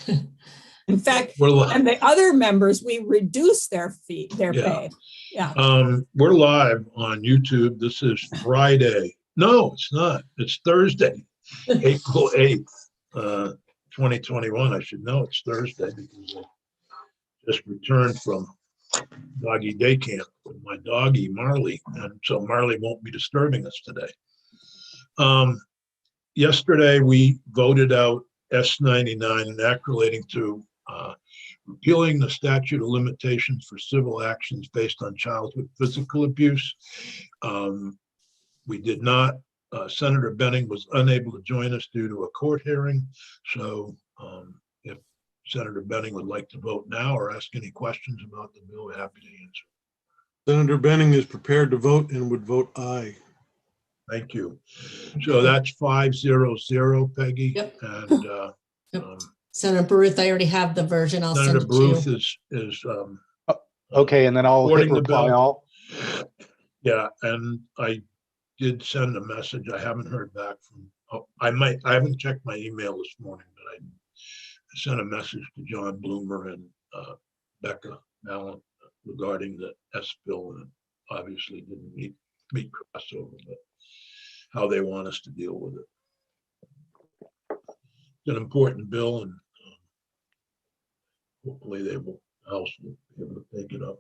In fact, We're and the other members, we reduce their pay. Yeah. We're live on YouTube. This is Friday. No, it's not. It's Thursday, April 8th, 2021. I should know it's Thursday because I just returned from doggy day camp with my doggy, Marley. And so Marley won't be disturbing us today. Yesterday, we voted out S99, an act relating to repealing the statute of limitations for civil actions based on childhood physical abuse. We did not, Senator Benning was unable to join us due to a court hearing. So if Senator Benning would like to vote now or ask any questions about the bill, we're happy to answer. Senator Benning is prepared to vote and would vote aye. Thank you. So that's 5-0-0, Peggy. Yep. And Yep. Senator Baruth, I already have the version. I'll Senator send it to you. Baruth is okay, and then I'll hit supporting the reply bill. all. Yeah, and I did send a message. I haven't heard back from, I haven't checked my email this morning, but I sent a message to John Bloomer and Becca Allen regarding the S bill, and obviously didn't meet crossover, but how they want us to deal with it. It's an important bill, and hopefully the House will be able to take it up.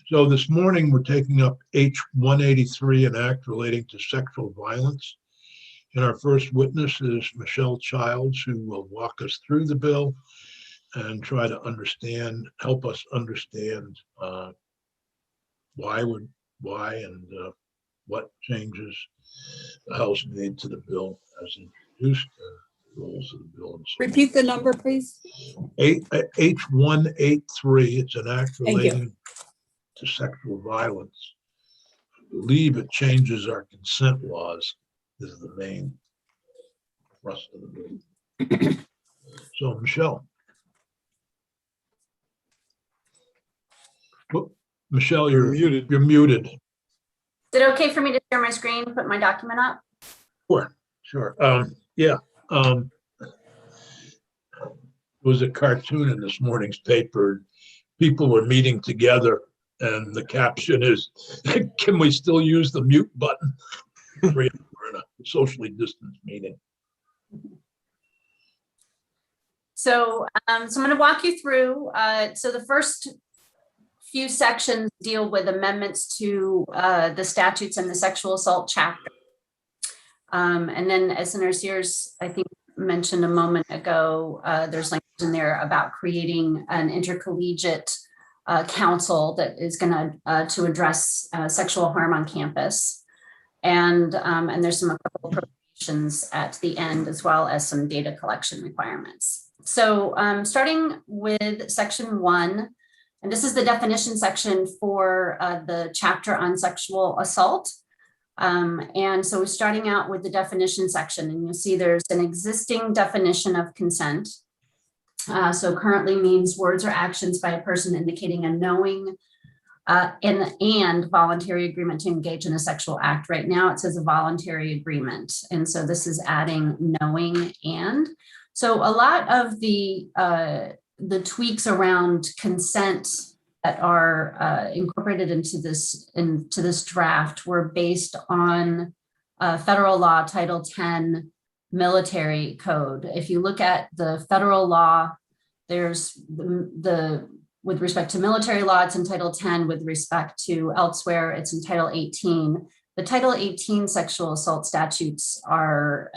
So this morning, we're taking up H-183, an act relating to sexual violence. And our first witness is Michelle Childs, who will walk us through the bill and try to help us understand why and what changes the House made to the bill as introduced, rules of the bill. And so Repeat the number, please. H-183, it's an act relating to sexual violence. I believe it changes our consent laws, is the main thrust of the bill. So, Michelle. Whoop. Michelle, you're muted. You're muted. Is it okay for me to share my screen, put my document up? Sure. Yeah. There was a cartoon in this morning's paper. People were meeting together, and the caption is, "Can we still use the mute button?" We're in a socially distanced meeting. So, I'm going to walk you through. So the first few sections deal with amendments to the statutes and the sexual assault chapter. And then, as Senator Sears, I think, mentioned a moment ago, there's language in there about creating an intercollegiate council that is going to address sexual harm on campus. And there's a couple of appropriations at the end, as well as some data collection requirements. So starting with section 1, and this is the definition section for the chapter on sexual assault. And so we're starting out with the definition section, and you'll see there's an existing definition of consent. So currently means words or actions by a person indicating a knowing and voluntary agreement to engage in a sexual act. Right now it says a voluntary agreement. And so this is adding knowing and. So a lot of the tweaks around consent that are incorporated into this draft were based on federal law, Title 10 military code. If you look at the federal law, there's with respect to military law, it's in Title 10. With respect to elsewhere, it's in Title 18. The Title 18 sexual assault statutes are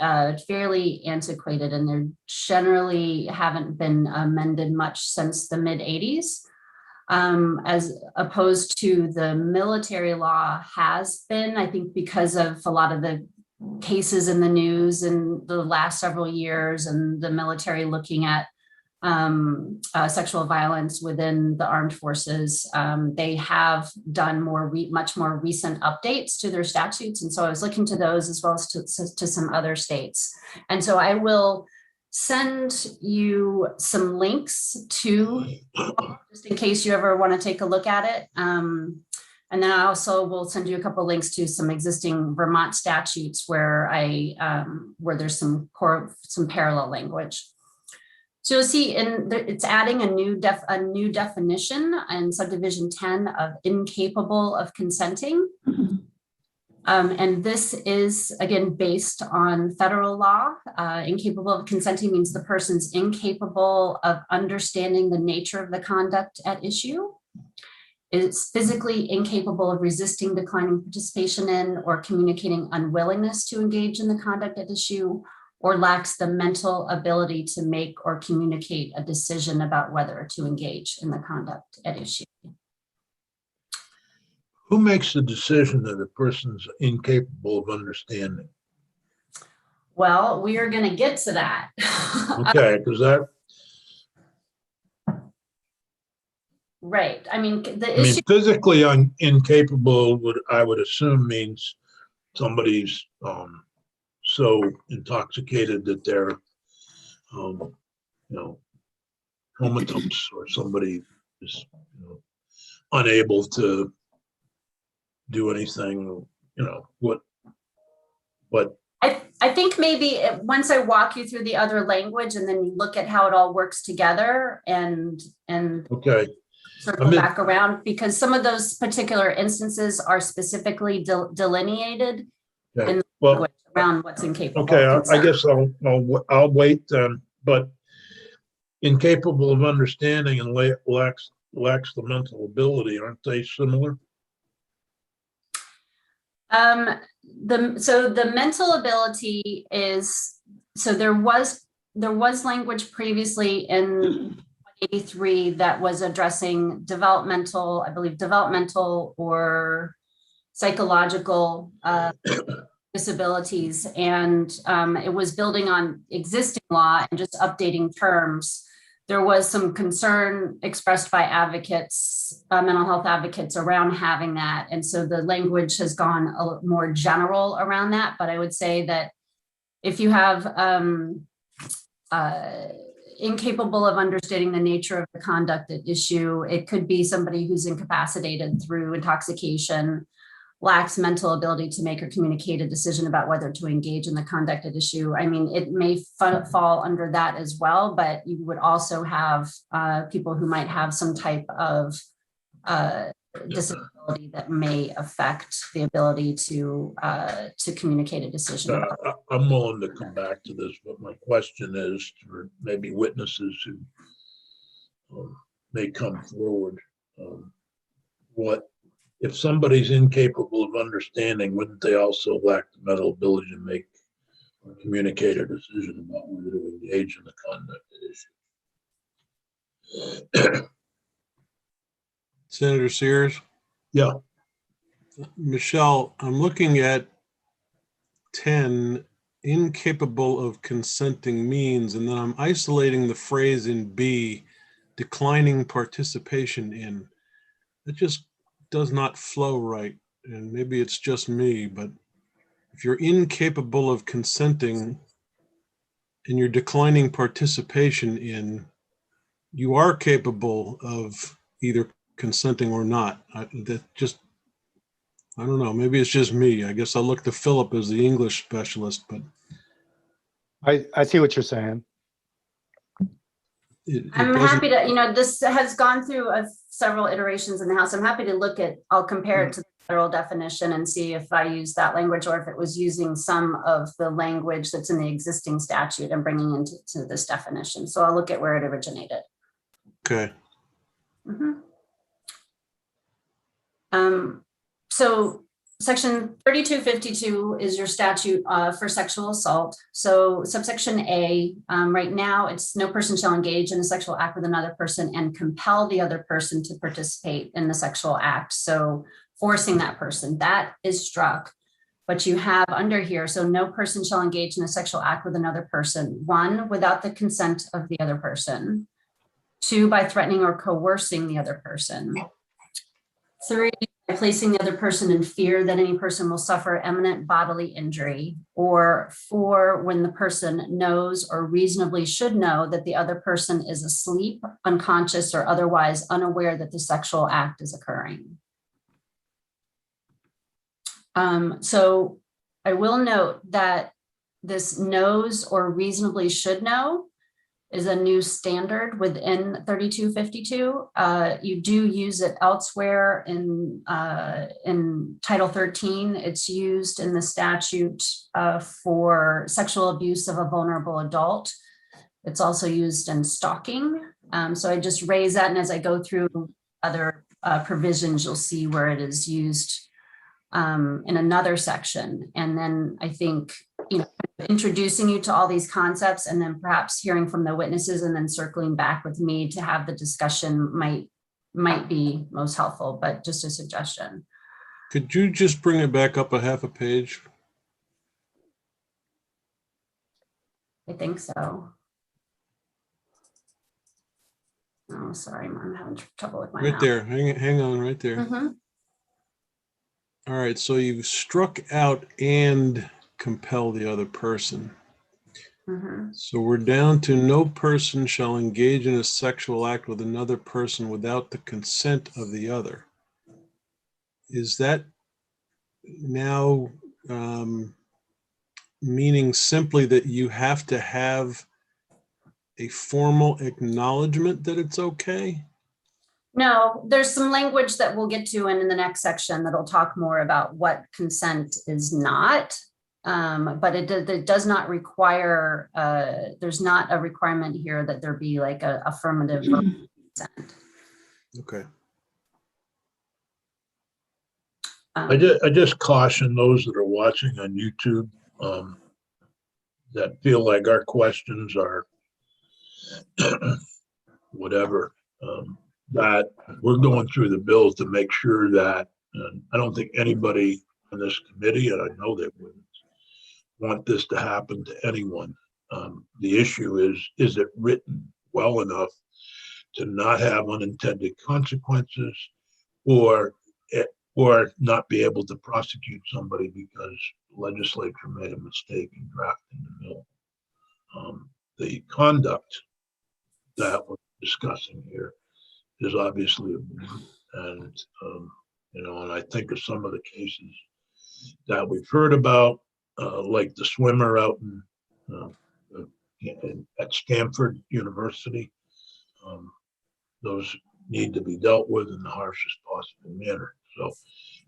fairly antiquated, and they generally haven't been amended much since the mid-'80s. As opposed to the military law has been, I think, because of a lot of the cases in the news in the last several years, and the military looking at sexual violence within the armed forces. They have done much more recent updates to their statutes. And so I was looking to those as well as to some other states. And so I will send you some links to, just in case you ever want to take a look at it. And then I also will send you a couple of links to some existing Vermont statutes where there's some parallel language. So you'll see it's adding a new definition in subdivision 10 of incapable of consenting. And this is, again, based on federal law. Incapable of consenting means the person's incapable of understanding the nature of the conduct at issue, is physically incapable of resisting, declining participation in, or communicating unwillingness to engage in the conduct at issue, or lacks the mental ability to make or communicate a decision about whether to engage in the conduct at issue. Who makes the decision that a person's incapable of understanding? Well, we are going to get to that. Okay, because that, Right. I mean, the issue. physically incapable I would assume means somebody's so intoxicated that they're comatose, or somebody is unable to do anything, but I think maybe once I walk you through the other language and then you look at how it all works together and okay. circle back around, because some of those particular instances are specifically delineated Okay. in the Well, language around what's incapable. okay, of I consent. guess I'll wait then, but incapable of understanding and lacks the mental ability, aren't they similar? The mental ability is, so there was language previously in 83 that was addressing developmental, I believe developmental or psychological disabilities, and it was building on existing law and just updating terms. There was some concern expressed by advocates, mental health advocates, around having that. And so the language has gone a little more general around that. But I would say that if you have incapable of understanding the nature of the conduct at issue, it could be somebody who's incapacitated through intoxication, lacks mental ability to make or communicate a decision about whether to engage in the conduct at issue. I mean, it may fall under that as well, but you would also have people who might have some type of disability that may affect the ability to communicate a decision. I'm willing to come back to this, but my question is for maybe witnesses who may come forward. What if somebody's incapable of understanding, wouldn't they also lack the mental ability to make or communicate a decision about whether to engage in the conduct at issue? Senator Sears? Yeah. Michelle, I'm looking at 10, incapable of consenting means, and then I'm isolating the phrase in B, declining participation in. It just does not flow right. And maybe it's just me, but if you're incapable of consenting and you're declining participation in, you are capable of either consenting or not. I don't know, maybe it's just me. I guess I'll look to Philip as the English specialist, but I see what you're saying. I'm happy to, this has gone through several iterations in the House. I'm happy to I'll compare it to the federal definition and see if I use that language or if it was using some of the language that's in the existing statute and bringing into this definition. So I'll look at where it originated. Okay. So section 3252 is your statute for sexual assault. So subsection A, right now it's no person shall engage in a sexual act with another person and compel the other person to participate in the sexual act. So forcing that person, that is struck. But you have under here, so no person shall engage in a sexual act with another person. 1, without the consent of the other person. 2, by threatening or coercing the other person. 3, by placing the other person in fear that any person will suffer imminent bodily injury. Or 4, when the person knows or reasonably should know that the other person is asleep, unconscious, or otherwise unaware that the sexual act is occurring. So I will note that this knows or reasonably should know is a new standard within 3252. You do use it elsewhere in Title 13. It's used in the statute for sexual abuse of a vulnerable adult. It's also used in stalking. So I just raise that, and as I go through other provisions, you'll see where it is used in another section. And then I think, introducing you to all these concepts and then perhaps hearing from the witnesses and then circling back with me to have the discussion might be most helpful, but just a suggestion. Could you just bring it back up a half a page? I think so. Oh, sorry, I'm having trouble with my Right mouse. there. Hang on right there. Mhm. All right. So you've struck out and compel the other person. Mhm. So we're down to no person shall engage in a sexual act with another person without the consent of the other. Is that now meaning simply that you have to have a formal acknowledgement that it's okay? No, there's some language that we'll get to in the next section that'll talk more about what consent is not. But it does not require, there's not a requirement here that there be like a affirmative consent. Okay. I just caution those that are watching on YouTube that feel like our questions are whatever, that we're going through the bill to make sure that, I don't think anybody on this committee, and I know they wouldn't want this to happen to anyone. The issue is it written well enough to not have unintended consequences or not be able to prosecute somebody because the legislature made a mistake in drafting the bill. The conduct that we're discussing here is obviously abhorrent, and and I think of some of the cases that we've heard about, like the swimmer out at Stanford University. Those need to be dealt with in the harshest possible manner. So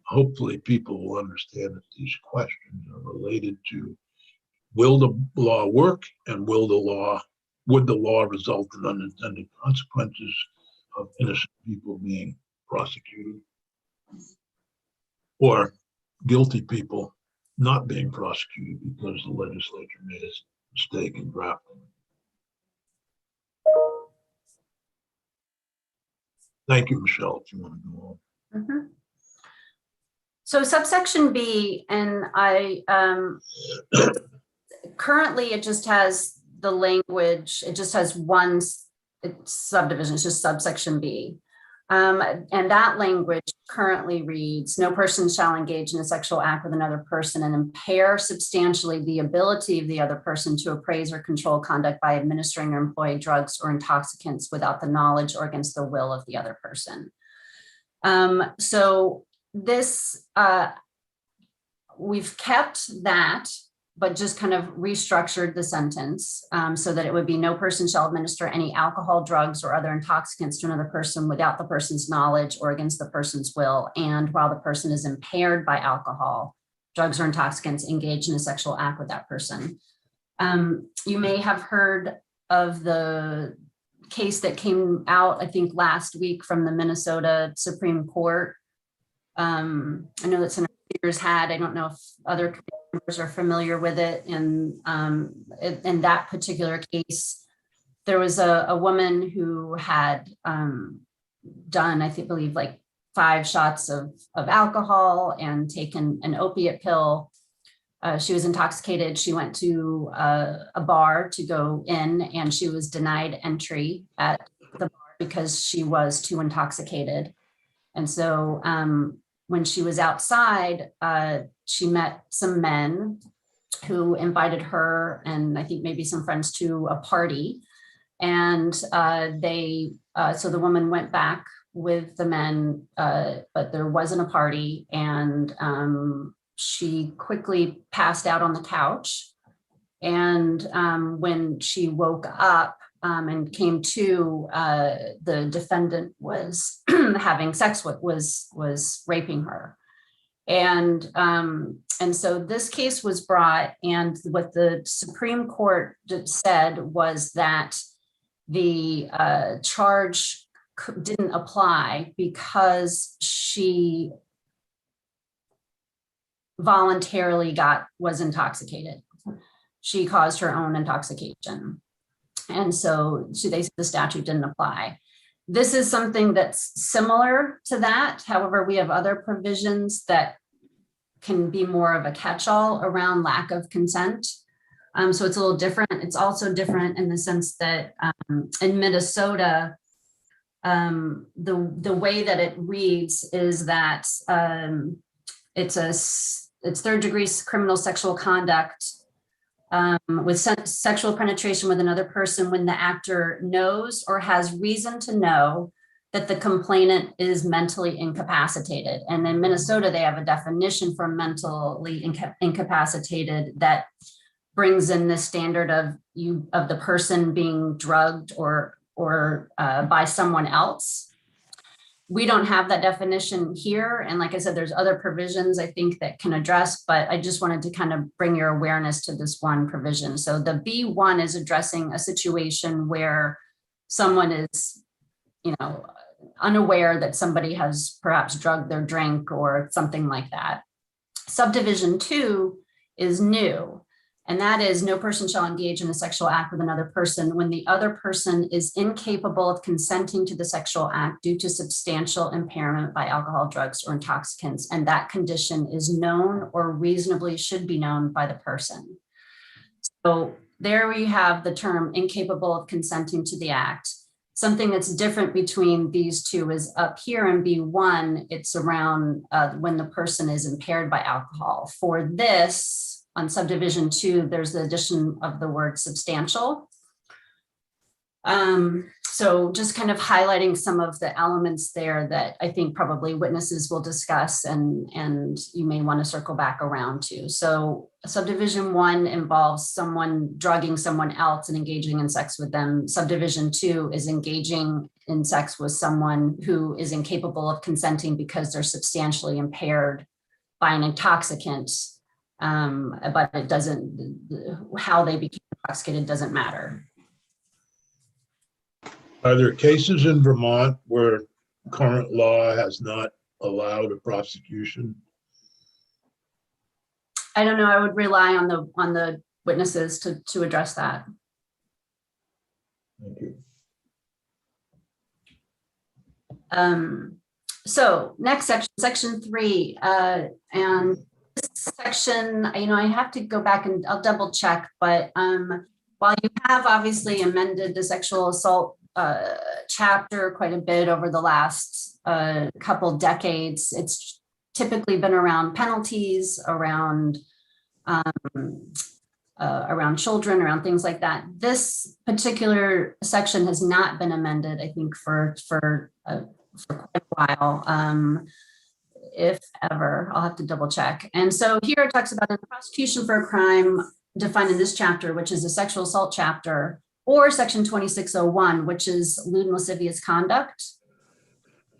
hopefully people will understand that these questions are related to, will the law work, and would the law result in unintended consequences of innocent people being prosecuted, or guilty people not being prosecuted because the legislature made a mistake in drafting. Thank you, Michelle, if you want to go on. Mhm. So subsection B, and I currently it just has the language, it just has one subdivision, it's just subsection B. And that language currently reads, no person shall engage in a sexual act with another person and impair substantially the ability of the other person to appraise or control conduct by administering or employing drugs or intoxicants without the knowledge or against the will of the other person. So this, we've kept that, but just kind of restructured the sentence so that it would be, no person shall administer any alcohol, drugs, or other intoxicants to another person without the person's knowledge or against the person's will, and while the person is impaired by alcohol, drugs, or intoxicants, engage in a sexual act with that person. You may have heard of the case that came out, I think, last week from the Minnesota Supreme Court. I know that Senator Peters had, I don't know if other members are familiar with it. And in that particular case, there was a woman who had done, I believe, like 5 shots of alcohol and taken an opiate pill. She was intoxicated. She went to a bar to go in, and she was denied entry at the bar because she was too intoxicated. And so when she was outside, she met some men who invited her and I think maybe some friends to a party. And so the woman went back with the men, but there wasn't a party. And she quickly passed out on the couch. And when she woke up, and came to, the defendant was having sex with, was raping her. And so this case was brought, and what the Supreme Court said was that the charge didn't apply because she voluntarily was intoxicated. She caused her own intoxication. And so they said the statute didn't apply. This is something that's similar to that. However, we have other provisions that can be more of a catch-all around lack of consent. So it's a little different. It's also different in the sense that in Minnesota, the way that it reads is that it's third-degree criminal sexual conduct with sexual penetration with another person when the actor knows or has reason to know that the complainant is mentally incapacitated. And in Minnesota, they have a definition for mentally incapacitated that brings in the standard of the person being drugged or by someone else. We don't have that definition here. And like I said, there's other provisions I think that can address, but I just wanted to kind of bring your awareness to this one provision. So the B1 is addressing a situation where someone is, unaware that somebody has perhaps drugged their drink or something like that. Subdivision 2 is new. And that is, no person shall engage in a sexual act with another person when the other person is incapable of consenting to the sexual act due to substantial impairment by alcohol, drugs, or intoxicants. And that condition is known or reasonably should be known by the person. So there we have the term incapable of consenting to the act. Something that's different between these two is up here in B1, it's around when the person is impaired by alcohol. For this, on subdivision 2, there's the addition of the word substantial. So just kind of highlighting some of the elements there that I think probably witnesses will discuss and you may want to circle back around to. So subdivision 1 involves someone drugging someone else and engaging in sex with them. Subdivision 2 is engaging in sex with someone who is incapable of consenting because they're substantially impaired by an intoxicant. But it doesn't, how they became intoxicated doesn't matter. Are there cases in Vermont where current law has not allowed a prosecution? I don't know. I would rely on the witnesses to address that. Thank you. So next section, section 3, and this section, I have to go back and I'll double check, but while you have obviously amended the sexual assault chapter quite a bit over the last couple decades, it's typically been around penalties, around children, around things like that. This particular section has not been amended, I think, for quite a while. If ever, I'll have to double check. And so here it talks about the prosecution for a crime defined in this chapter, which is a sexual assault chapter, or section 2601, which is lewd and lascivious conduct.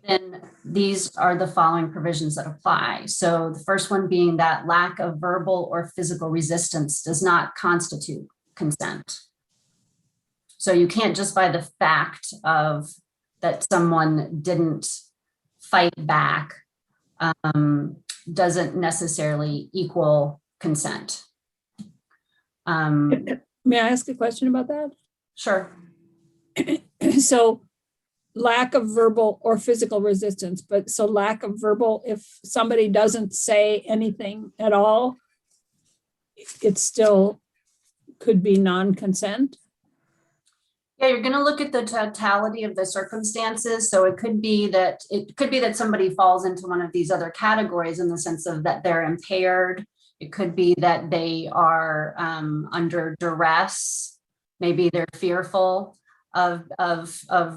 Then these are the following provisions that apply. So the first one being that lack of verbal or physical resistance does not constitute consent. So you can't just by the fact of that someone didn't fight back doesn't necessarily equal consent. May I ask a question about that? Sure. So lack of verbal or physical resistance, but so lack of verbal, if somebody doesn't say anything at all, it still could be non-consent? Yeah, you're going to look at the totality of the circumstances. So it could be that somebody falls into one of these other categories in the sense of that they're impaired. It could be that they are under duress. Maybe they're fearful of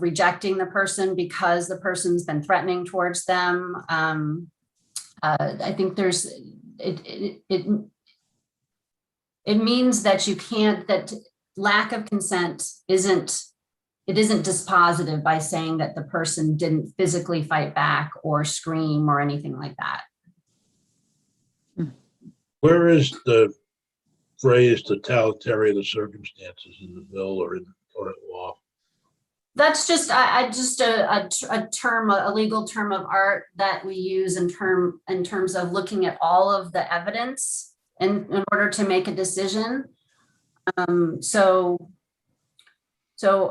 rejecting the person because the person's been threatening towards them. I think it means that you can't, that lack of consent isn't it isn't dispositive by saying that the person didn't physically fight back or scream or anything like that. Where is the phrase totality of the circumstances in the bill or in current law? That's just a term, a legal term of art that we use in terms of looking at all of the evidence in order to make a decision. So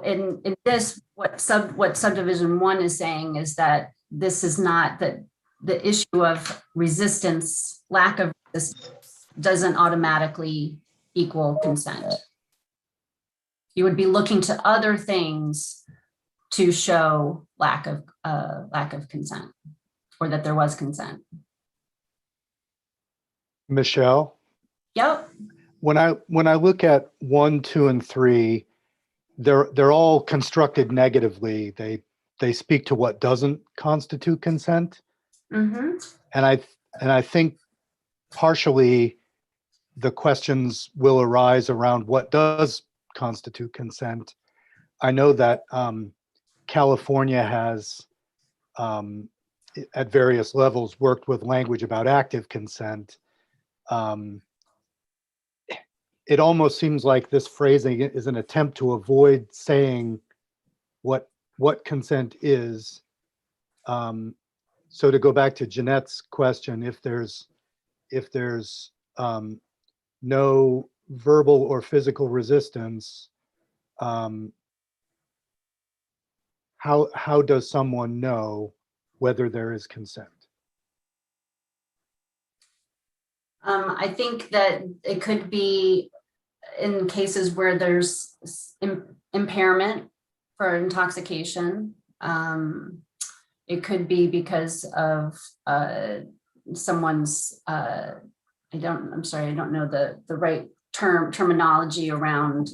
in this, what subdivision 1 is saying is that this is not that the issue of resistance, lack of resistance, doesn't automatically equal consent. You would be looking to other things to show lack of consent, or that there was consent. Michelle, Yep. when I look at 1, 2, and 3, they're all constructed negatively. They speak to what doesn't constitute consent. Mm-hmm. And I think partially the questions will arise around what does constitute consent. I know that California has, at various levels, worked with language about active consent. It almost seems like this phrasing is an attempt to avoid saying what consent is. So to go back to Jeanette's question, if there's no verbal or physical resistance, how does someone know whether there is consent? I think that it could be in cases where there's impairment for intoxication. It could be because of someone's, I don't know the right terminology around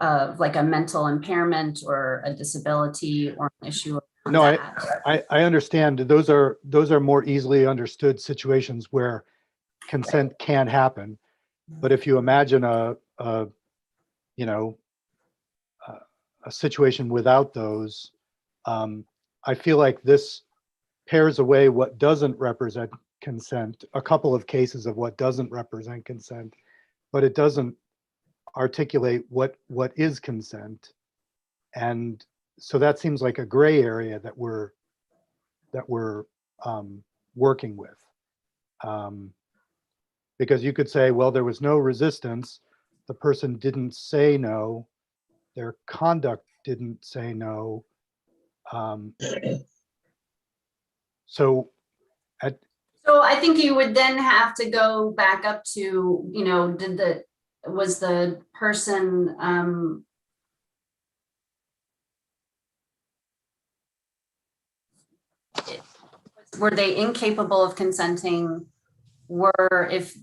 like a mental impairment or a disability or an issue. No, I understand. Those are more easily understood situations where consent can happen. But if you imagine a situation without those, I feel like this pairs away what doesn't represent consent, a couple of cases of what doesn't represent consent, but it doesn't articulate what is consent. And so that seems like a gray area that we're working with. Because you could say, well, there was no resistance, the person didn't say no, their conduct didn't say no. So I think you would then have to go back up to, was the person were they incapable of consenting? Was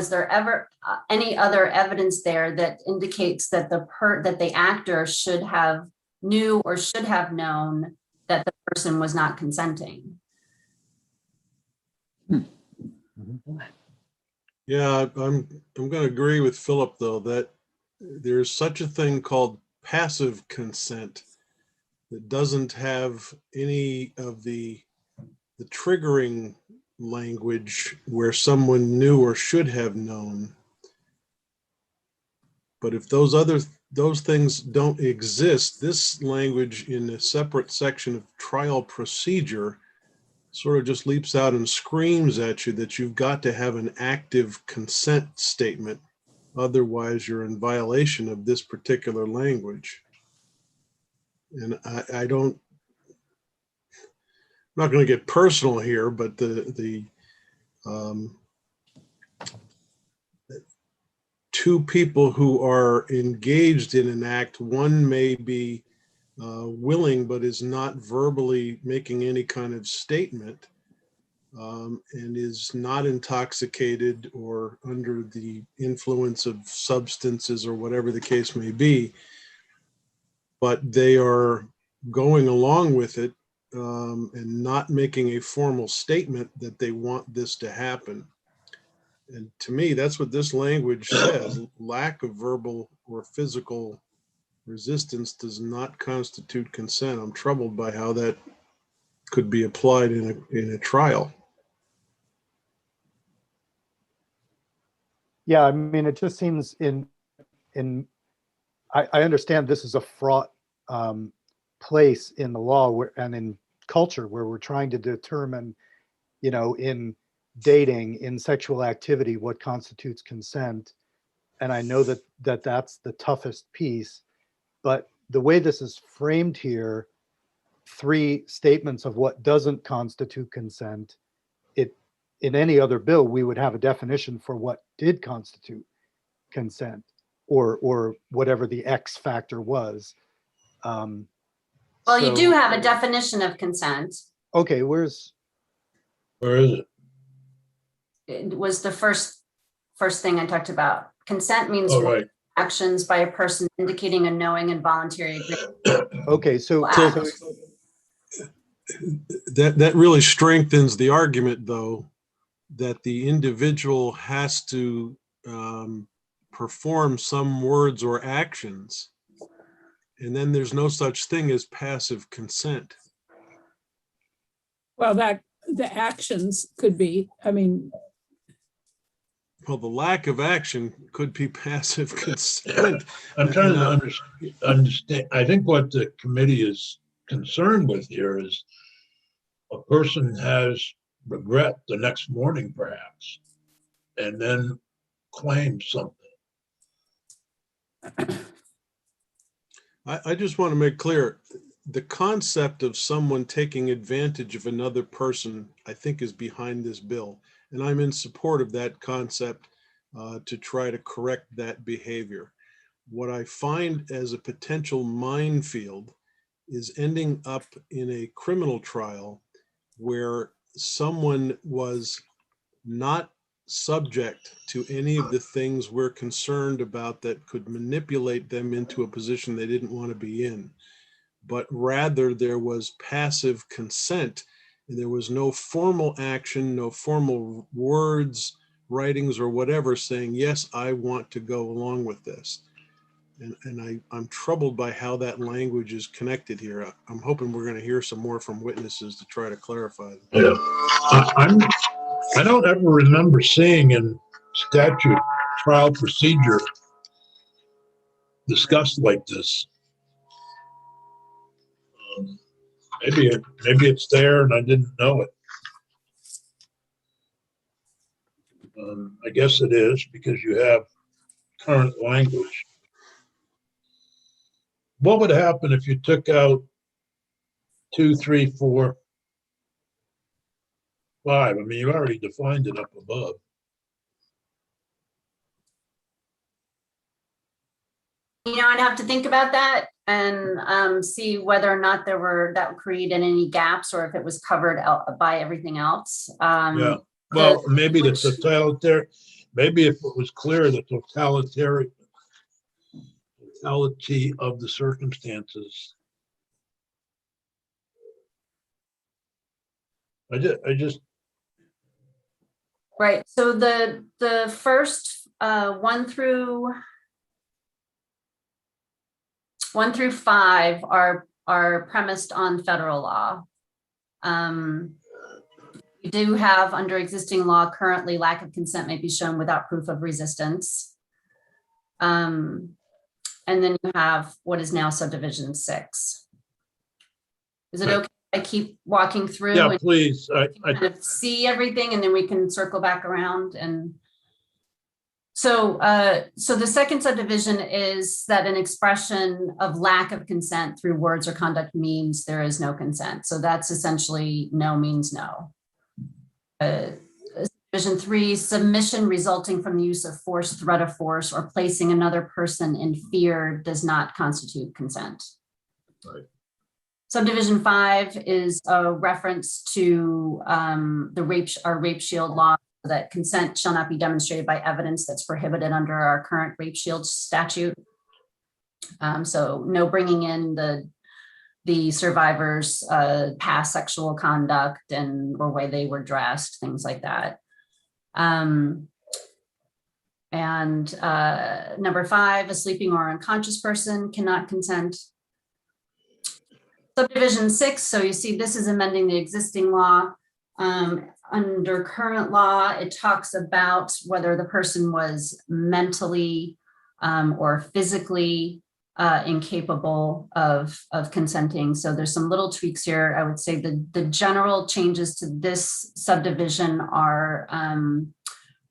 there ever any other evidence there that indicates that the actor should have knew or should have known that the person was not consenting? Yeah, I'm going to agree with Philip, though, that there's such a thing called passive consent that doesn't have any of the triggering language where someone knew or should have known. But if those things don't exist, this language in a separate section of trial procedure sort of just leaps out and screams at you that you've got to have an active consent statement. Otherwise, you're in violation of this particular language. And I'm not going to get personal here, but the two people who are engaged in an act, one may be willing but is not verbally making any kind of statement, and is not intoxicated or under the influence of substances or whatever the case may be, but they are going along with it and not making a formal statement that they want this to happen. And to me, that's what this language says: lack of verbal or physical resistance does not constitute consent. I'm troubled by how that could be applied in a trial. Yeah, I mean, it just seems I understand this is a fraught place in the law and in culture where we're trying to determine, in dating, in sexual activity, what constitutes consent. And I know that that's the toughest piece, but the way this is framed here, 3 statements of what doesn't constitute consent, in any other bill, we would have a definition for what did constitute consent, or whatever the X factor was. Well, you do have a definition of consent. Okay, Where is it? It was the first thing I talked about. Consent means All right. actions by a person indicating a knowing and voluntary agreement. Okay, so that really strengthens the argument, though, that the individual has to perform some words or actions, and then there's no such thing as passive consent. Well, the actions could be, Well, the lack of action could be passive consent. I'm trying to understand. I think what the committee is concerned with here is a person has regret the next morning, perhaps, and then claims something. I just want to make clear, the concept of someone taking advantage of another person, I think, is behind this bill. And I'm in support of that concept to try to correct that behavior. What I find as a potential minefield is ending up in a criminal trial where someone was not subject to any of the things we're concerned about that could manipulate them into a position they didn't want to be in, but rather there was passive consent, and there was no formal action, no formal words, writings, or whatever saying, yes, I want to go along with this. And I'm troubled by how that language is connected here. I'm hoping we're going to hear some more from witnesses to try to clarify them. Yeah. I don't ever remember seeing in statute trial procedure discussed like this. Maybe it's there and I didn't know it. I guess it is because you have current language. What would happen if you took out 2, 3, 4, 5? I mean, you already defined it up above. I'd have to think about that and see whether or not that created any gaps or if it was covered by everything else. Yeah. Well, maybe the totality, maybe if it was clear, the totality of the circumstances. I just. Right. So the first 1 through 5 are premised on federal law. You do have, under existing law, currently lack of consent may be shown without proof of resistance. And then you have what is now subdivision 6. Is it okay if I keep walking through? Yeah, please. I kind of see everything and then we can circle back around. And so the second subdivision is that an expression of lack of consent through words or conduct means there is no consent. So that's essentially no means no. Subdivision 3, submission resulting from the use of force, threat of force, or placing another person in fear does not constitute consent. Right. Subdivision 5 is a reference to our rape shield law, that consent shall not be demonstrated by evidence that's prohibited under our current rape shield statute. So no bringing in the survivors' past sexual conduct or way they were dressed, things like that. And And number 5, a sleeping or unconscious person cannot consent. Subdivision 6, so you see this is amending the existing law. Under current law, it talks about whether the person was mentally or physically incapable of consenting. So there's some little tweaks here. I would say the general changes to this subdivision are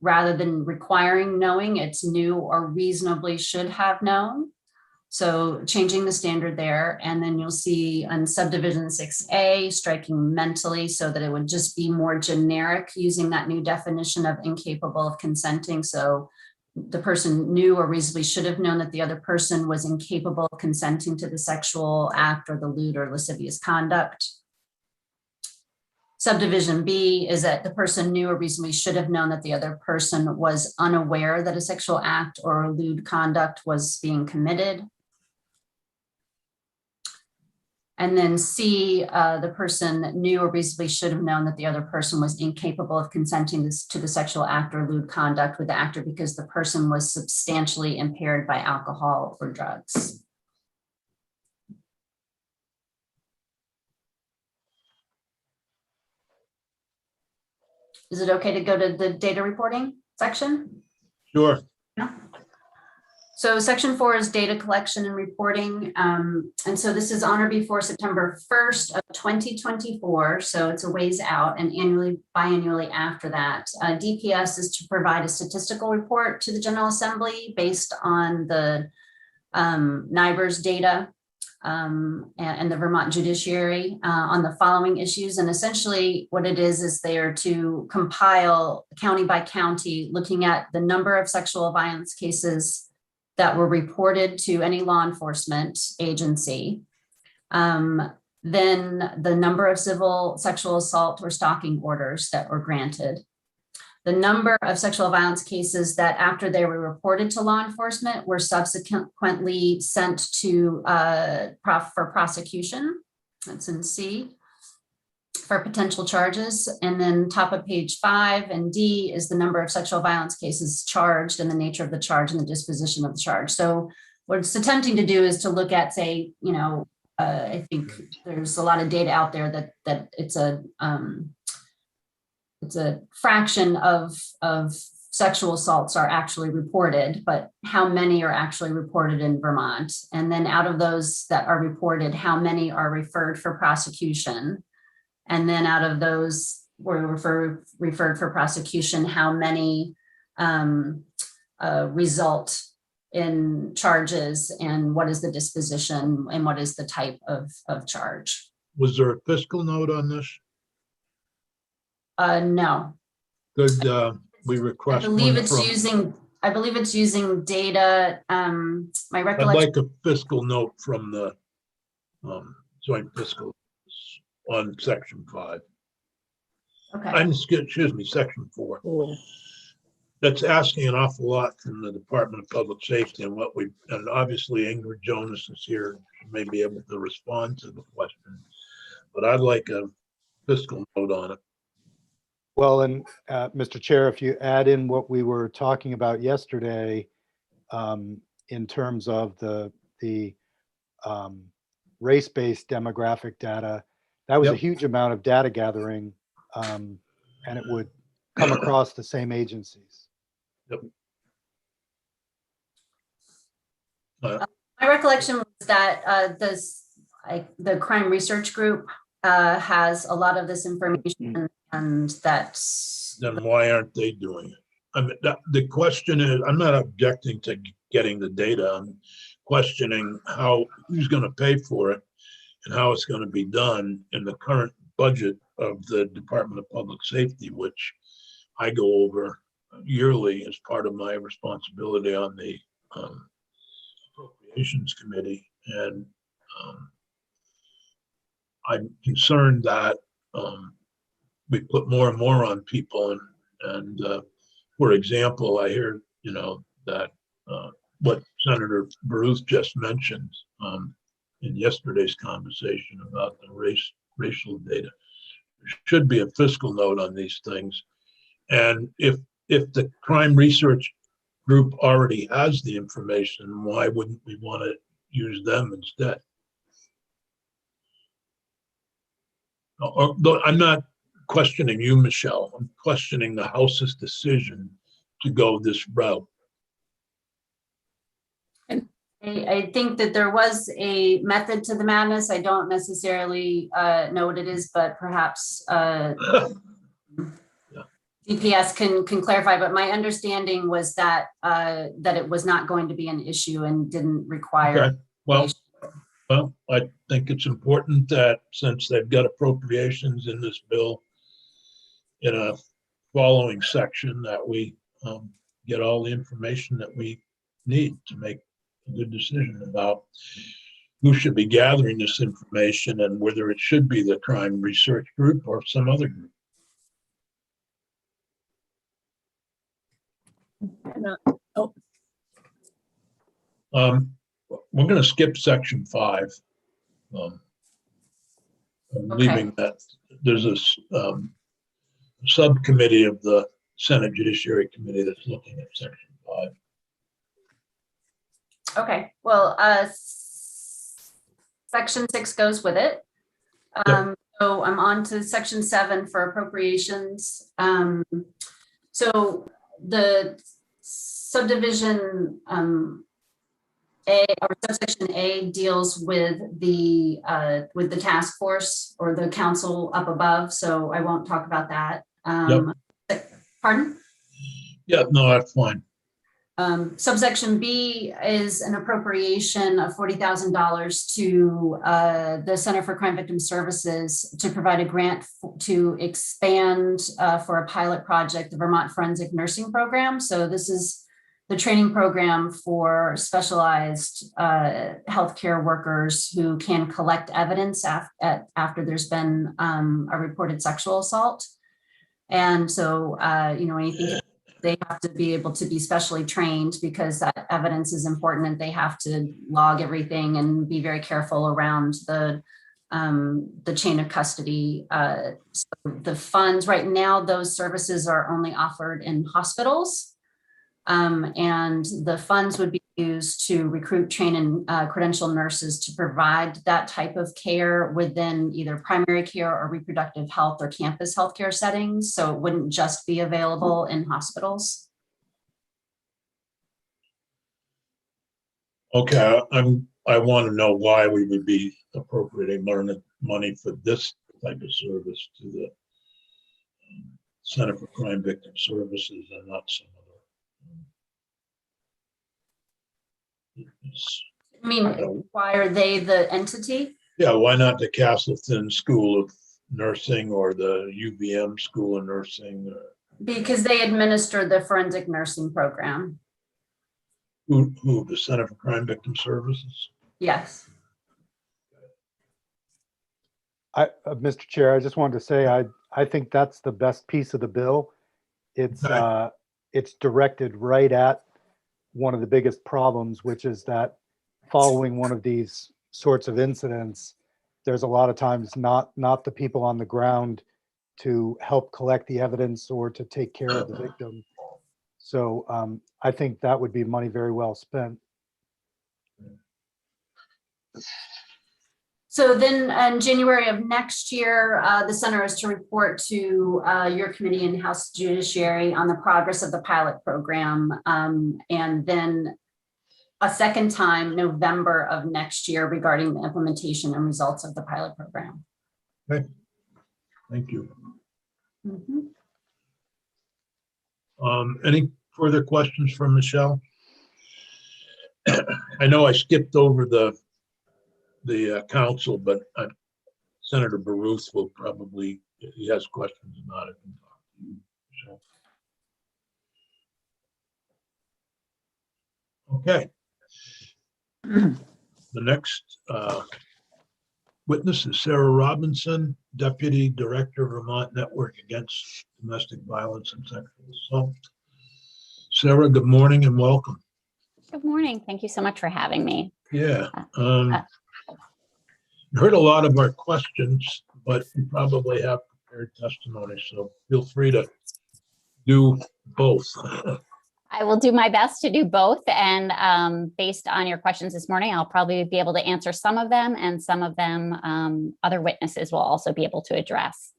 rather than requiring knowing, it's knew or reasonably should have known. So changing the standard there, and then you'll see on subdivision 6A, striking mentally so that it would just be more generic using that new definition of incapable of consenting. So the person knew or reasonably should have known that the other person was incapable of consenting to the sexual act or the lewd or lascivious conduct. Subdivision B is that the person knew or reasonably should have known that the other person was unaware that a sexual act or lewd conduct was being committed. And then C, the person knew or reasonably should have known that the other person was incapable of consenting to the sexual act or lewd conduct with the actor because the person was substantially impaired by alcohol or drugs. Is it okay to go to the data reporting section? Sure. So section 4 is data collection and reporting. And so this is on or before September 1st of 2024. So it's a ways out, and annually, biannually after that. DPS is to provide a statistical report to the General Assembly based on the NIBRS data and the Vermont Judiciary on the following issues. And essentially what it is they are to compile county by county, looking at the number of sexual violence cases that were reported to any law enforcement agency. Then the number of civil sexual assault or stalking orders that were granted. The number of sexual violence cases that after they were reported to law enforcement were subsequently sent to for prosecution. That's in C. For potential charges. And then top of page 5 and D is the number of sexual violence cases charged and the nature of the charge and the disposition of the charge. So what it's attempting to do is to look at, say, I think there's a lot of data out there that it's a fraction of sexual assaults are actually reported, but how many are actually reported in Vermont? And then out of those that are reported, how many are referred for prosecution? And then out of those were referred for prosecution, how many result in charges, and what is the disposition, and what is the type of charge? Was there a fiscal note on this? No. Could we request? I believe one it's using data. My I'd recollection. like a fiscal note from the joint fiscal on section 5. Okay. Excuse me, section 4. That's asking an awful lot from the Department of Public Safety, and and obviously Ingrid Jonas is here, she may be able to respond to the question, but I'd like a fiscal note on it. Well, and Mr. Chair, if you add in what we were talking about yesterday in terms of the race-based demographic data, that was a huge amount of data gathering, and it would come across the same agencies. Yep. My recollection was that the crime research group has a lot of this information, and that's. Then why aren't they doing it? I mean, the question is, I'm not objecting to getting the data. I'm questioning who's going to pay for it and how it's going to be done in the current budget of the Department of Public Safety, which I go over yearly as part of my responsibility on the Appropriations Committee. And I'm concerned that we put more and more on people. And for example, I hear, that what Senator Baruth just mentioned in yesterday's conversation about the racial data. There should be a fiscal note on these things. And if the crime research group already has the information. Why wouldn't we want to use them instead? I'm not questioning you, Michelle. I'm questioning the House's decision to go this route. I think that there was a method to the madness. I don't necessarily know what it is, but perhaps DPS can clarify. But my understanding was that that it was not going to be an issue and didn't require. Okay. Well, I think it's important that since they've got appropriations in this bill in a following section, that we get all the information that we need to make a good decision about who should be gathering this information and whether it should be the crime research group or some other group. We're going to skip section 5. I'm leaving that. There's a subcommittee of the Senate Judiciary Committee that's looking at section 5. Okay, well, section 6 goes with it. So I'm on to section 7 for appropriations. So the subdivision A or subsection A deals with the task force or the council up above. So I won't talk about that. Pardon? Yeah, no, that's fine. Subsection B is an appropriation of $40,000 to the Center for Crime Victim Services to provide a grant to expand for a pilot project, the Vermont Forensic Nursing Program. So this is the training program for specialized healthcare workers who can collect evidence after there's been a reported sexual assault. And so, when you think they have to be able to be specially trained because that evidence is important and they have to log everything and be very careful around the chain of custody. So the funds right now, those services are only offered in hospitals. And the funds would be used to recruit, train, and credential nurses to provide that type of care within either primary care or reproductive health or campus healthcare settings. So it wouldn't just be available in hospitals. Okay, I want to know why we would be appropriating money for this type of service to the Center for Crime Victim Services and not some other. I mean, why are they the entity? Yeah, why not the Castleton School of Nursing or the UVM School of Nursing? Because they administer the forensic nursing program. Who, the Center for Crime Victim Services? Yes. Mr. Chair, I just wanted to say, I think that's the best piece of the bill. It's directed right at one of the biggest problems, which is that following one of these sorts of incidents, there's a lot of times not the people on the ground to help collect the evidence or to take care of the victim. So I think that would be money very well spent. So then in January of next year, the center is to report to your committee and House Judiciary on the progress of the pilot program. And then a second time, November of next year, regarding the implementation and results of the pilot program. Okay, thank you. Mm-hmm. Any further questions from Michelle? I know I skipped over the council, but Senator Baruth will probably, if he has questions about it, can talk to you, Michelle. Okay. The next witness is Sarah Robinson, Deputy Director, Vermont Network Against Domestic Violence and Sexual Assault. Sarah, good morning and welcome. Good morning. Thank you so much for having me. Yeah. Heard a lot of our questions, but you probably have prepared testimony, so feel free to do both. I will do my best to do both. And based on your questions this morning, I'll probably be able to answer some of them, and some of them other witnesses will also be able to address.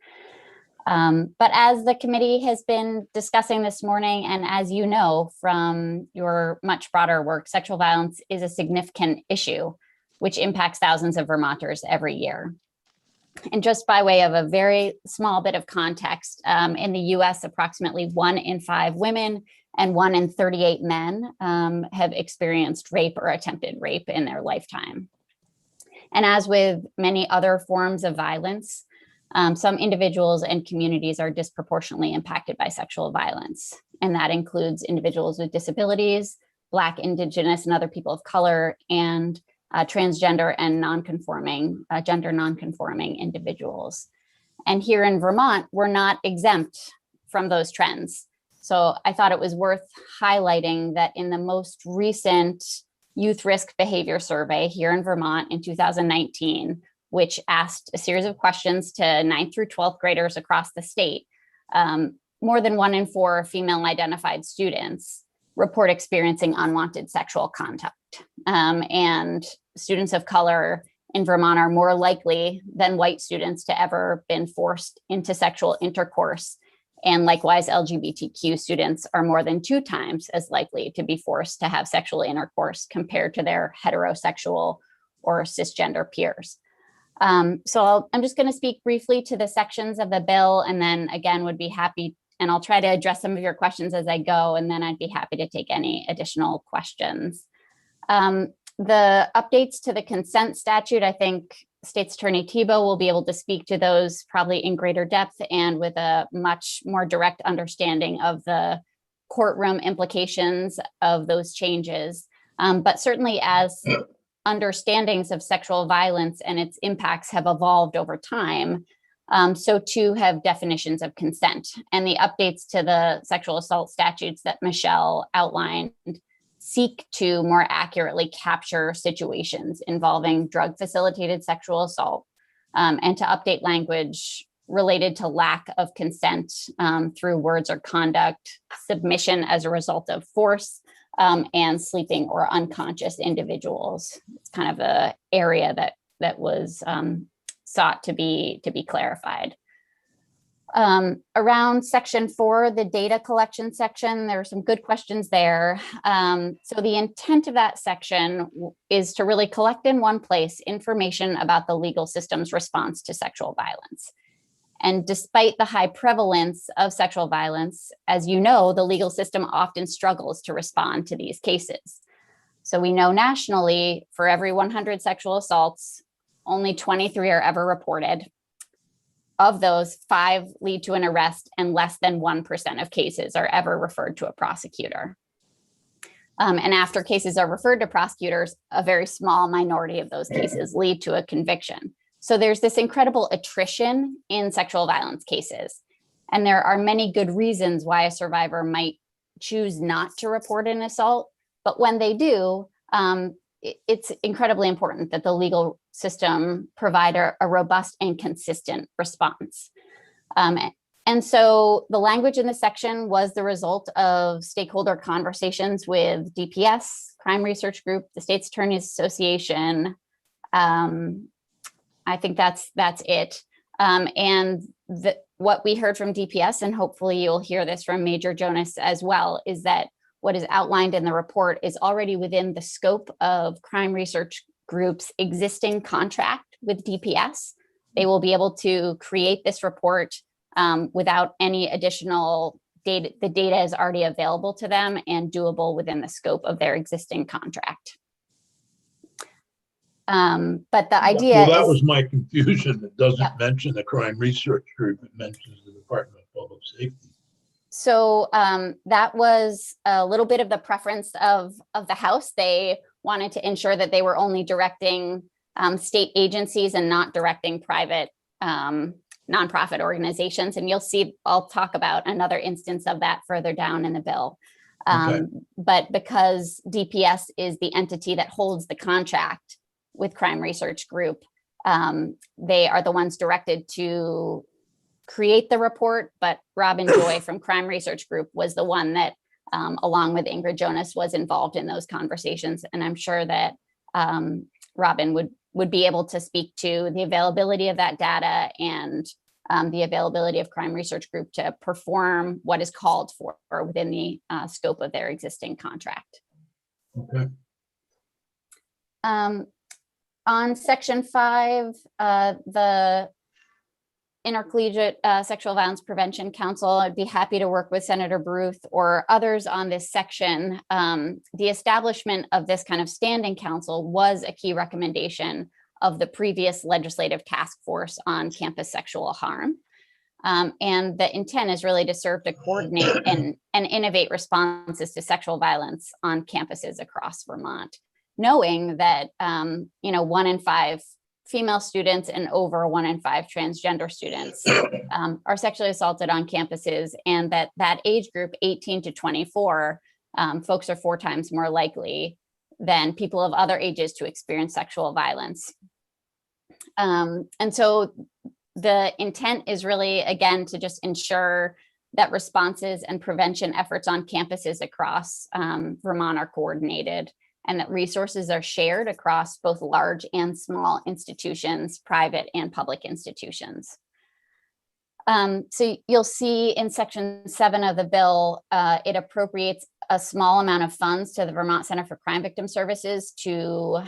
But as the committee has been discussing this morning, and as you know from your much broader work, sexual violence is a significant issue which impacts thousands of Vermonters every year. And just by way of a very small bit of context, in the US, approximately 1 in 5 women and 1 in 38 men have experienced rape or attempted rape in their lifetime. And as with many other forms of violence, some individuals and communities are disproportionately impacted by sexual violence. And that includes individuals with disabilities, Black, Indigenous, and other people of color, and transgender and non-conforming, gender non-conforming individuals. And here in Vermont, we're not exempt from those trends. So I thought it was worth highlighting that in the most recent Youth Risk Behavior Survey here in Vermont in 2019, which asked a series of questions to 9th through 12th graders across the state, more than 1 in 4 female identified students report experiencing unwanted sexual contact. And students of color in Vermont are more likely than white students to ever been forced into sexual intercourse. And likewise, LGBTQ students are more than 2 times as likely to be forced to have sexual intercourse compared to their heterosexual or cisgender peers. So I'm just going to speak briefly to the sections of the bill, and then again would be happy, and I'll try to address some of your questions as I go, and then I'd be happy to take any additional questions. The updates to the consent statute, I think State's Attorney Tebow will be able to speak to those probably in greater depth and with a much more direct understanding of the courtroom implications of those changes. But certainly as understandings of sexual violence and its impacts have evolved over time, so too have definitions of consent. And the updates to the sexual assault statutes that Michelle outlined seek to more accurately capture situations involving drug-facilitated sexual assault, and to update language related to lack of consent through words or conduct, submission as a result of force, and sleeping or unconscious individuals. It's kind of an area that was sought to be clarified. Around section 4, the data collection section, there are some good questions there. So the intent of that section is to really collect in one place information about the legal system's response to sexual violence. And despite the high prevalence of sexual violence, as you know, the legal system often struggles to respond to these cases. So we know nationally, for every 100 sexual assaults, only 23 are ever reported. Of those, 5 lead to an arrest, and less than 1% of cases are ever referred to a prosecutor. And after cases are referred to prosecutors, a very small minority of those cases lead to a conviction. So there's this incredible attrition in sexual violence cases. And there are many good reasons why a survivor might choose not to report an assault. But when they do, it's incredibly important that the legal system provide a robust and consistent response. And so the language in this section was the result of stakeholder conversations with DPS, Crime Research Group, the State's Attorneys Association. I think that's it. And what we heard from DPS, and hopefully you'll hear this from Major Jonas as well, is that what is outlined in the report is already within the scope of Crime Research Group's existing contract with DPS. They will be able to create this report without any additional data. The data is already available to them and doable within the scope of their existing contract. But the idea Well, that is, was my confusion. It doesn't mention the Crime Research Group. It mentions the Department of Public Safety. so that was a little bit of the preference of the House. They wanted to ensure that they were only directing state agencies and not directing private nonprofit organizations. And you'll see, I'll talk about another instance of that further down in the bill. Okay. But because DPS is the entity that holds the contract with Crime Research Group, they are the ones directed to create the report, but Robin Joy from Crime Research Group was the one that along with Ingrid Jonas, was involved in those conversations. And I'm sure that Robin would be able to speak to the availability of that data and the availability of Crime Research Group to perform what is called for within the scope of their existing contract. Okay. On section 5, the Intercollegiate Sexual Violence Prevention Council, I'd be happy to work with Senator Baruth or others on this section. The establishment of this kind of standing council was a key recommendation of the previous legislative task force on campus sexual harm. And the intent is really to serve to coordinate and innovate responses to sexual violence on campuses across Vermont, knowing that 1 in 5 female students and over 1 in 5 transgender students are sexually assaulted on campuses, and that age group 18 to 24 folks are 4 times more likely than people of other ages to experience sexual violence. And so the intent is really, again, to just ensure that responses and prevention efforts on campuses across Vermont are coordinated, and that resources are shared across both large and small institutions, private and public institutions. So you'll see in section 7 of the bill, it appropriates a small amount of funds to the Vermont Center for Crime Victim Services to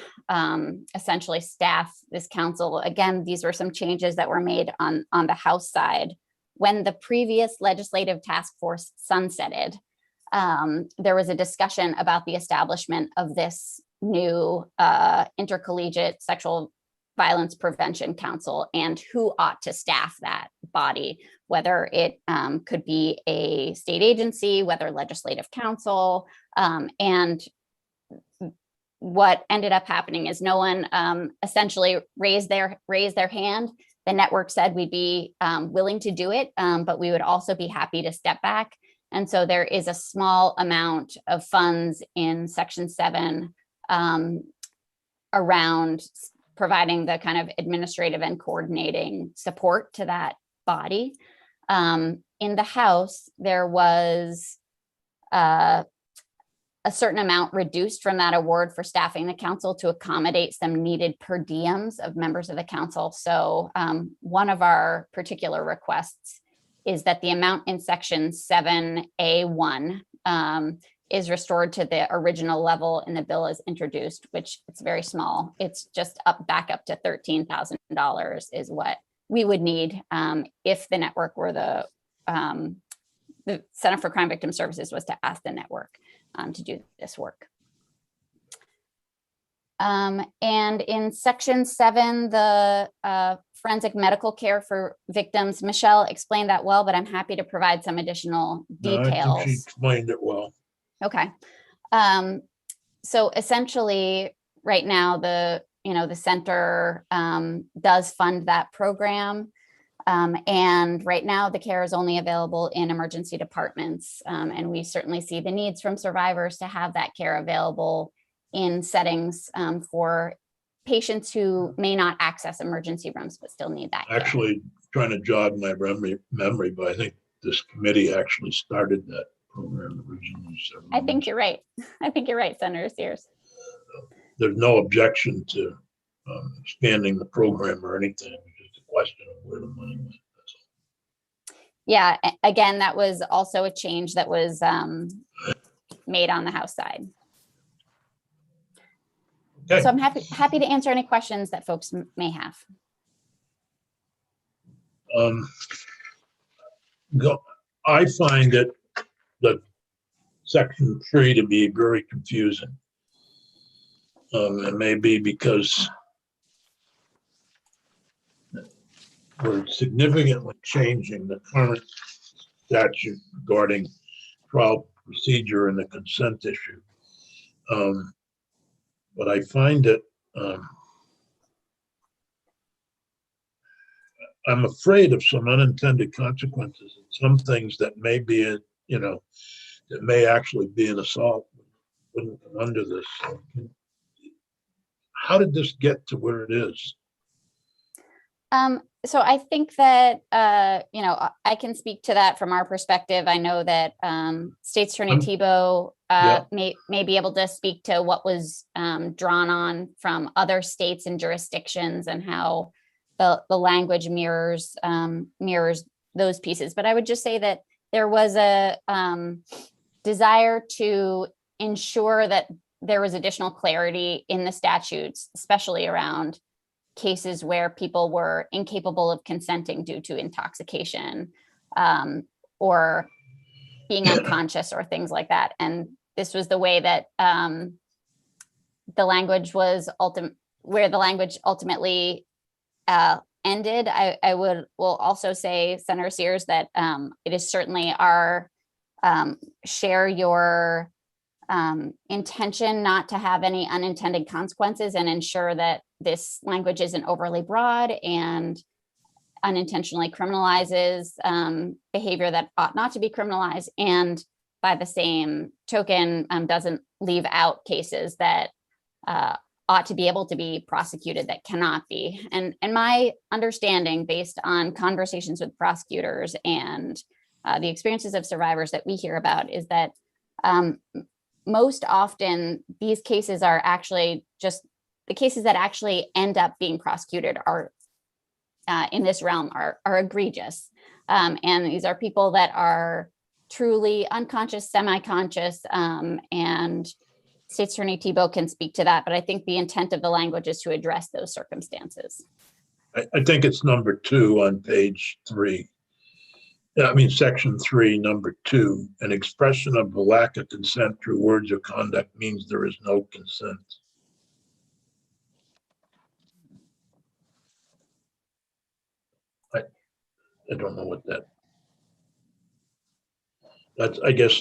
essentially staff this council. Again, these were some changes that were made on the House side. When the previous legislative task force sunsetted, there was a discussion about the establishment of this new Intercollegiate Sexual Violence Prevention Council and who ought to staff that body, whether it could be a state agency, whether legislative council, and what ended up happening is no one essentially raised their hand. The network said we'd be willing to do it, but we would also be happy to step back. And so there is a small amount of funds in section 7 around providing the kind of administrative and coordinating support to that body. In the House, there was a certain amount reduced from that award for staffing the council to accommodate some needed per diems of members of the council. So one of our particular requests is that the amount in section 7A1 is restored to the original level in the bill as introduced, which it's very small. It's just back up to $13,000 is what we would need if the network were the Center for Crime Victim Services was to ask the network to do this work. And in section 7, the forensic medical care for victims, Michelle explained that well, but I'm happy to provide some additional details. No, I think she explained it well. Okay. So essentially right now, the center does fund that program. And right now the care is only available in emergency departments. And we certainly see the needs from survivors to have that care available in settings for patients who may not access emergency rooms, but still need that care. Actually, trying to jog my memory, but I think this committee actually started that program originally. I think you're right. I think you're right, Senator Sears. There's no objection to expanding the program or anything. It's just a question of where the money went. That's all. Yeah, again, that was also a change that was made on the House side. Okay. So I'm happy to answer any questions that folks may have. I find it the section 3 to be very confusing. It may be because we're significantly changing the current statute regarding trial procedure and the consent issue. But I find it, I'm afraid of some unintended consequences and some things that may be, that may actually be an assault wouldn't come under this. How did this get to where it is? So I think that, I can speak to that from our perspective. I know that State's Attorney Tebow Yeah. may be able to speak to what was drawn on from other states and jurisdictions and how the language mirrors those pieces. But I would just say that there was a desire to ensure that there was additional clarity in the statutes, especially around cases where people were incapable of consenting due to intoxication or being unconscious or things like that. And this was the way that the language was ultimately ended. I will also say, Senator Sears, that it is certainly our share your intention not to have any unintended consequences and ensure that this language isn't overly broad and unintentionally criminalizes behavior that ought not to be criminalized, and by the same token doesn't leave out cases that ought to be able to be prosecuted that cannot be. And my understanding, based on conversations with prosecutors and the experiences of survivors that we hear about, is that most often these cases are actually just the cases that actually end up being prosecuted are in this realm are egregious. And these are people that are truly unconscious, semi-conscious, and State's Attorney Tebow can speak to that. But I think the intent of the language is to address those circumstances. I think it's number 2 on page 3. I mean, section 3, number 2, an expression of the lack of consent through words or conduct means there is no consent. I don't know what that's, I guess,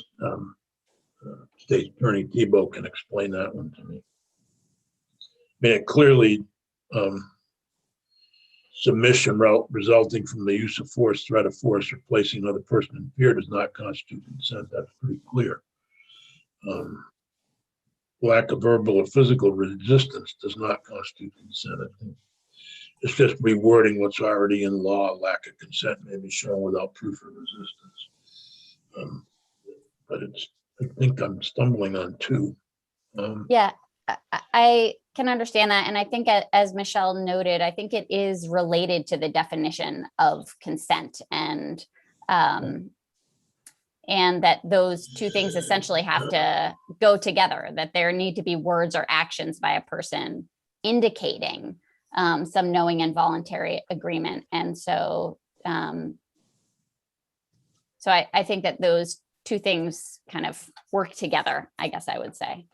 State Attorney Tebow can explain that one to me. I mean, it clearly, submission resulting from the use of force, threat of force, or placing another person in fear does not constitute consent. That's pretty clear. Lack of verbal or physical resistance does not constitute consent. I think it's just rewording what's already in law. Lack of consent may be shown without proof of resistance. But I think I'm stumbling on 2. Yeah, I can understand that. And I think, as Michelle noted, I think it is related to the definition of consent, and that those two things essentially have to go together, that there need to be words or actions by a person indicating some knowing and voluntary agreement. And so, I think that those two things kind of work together, I guess I would say.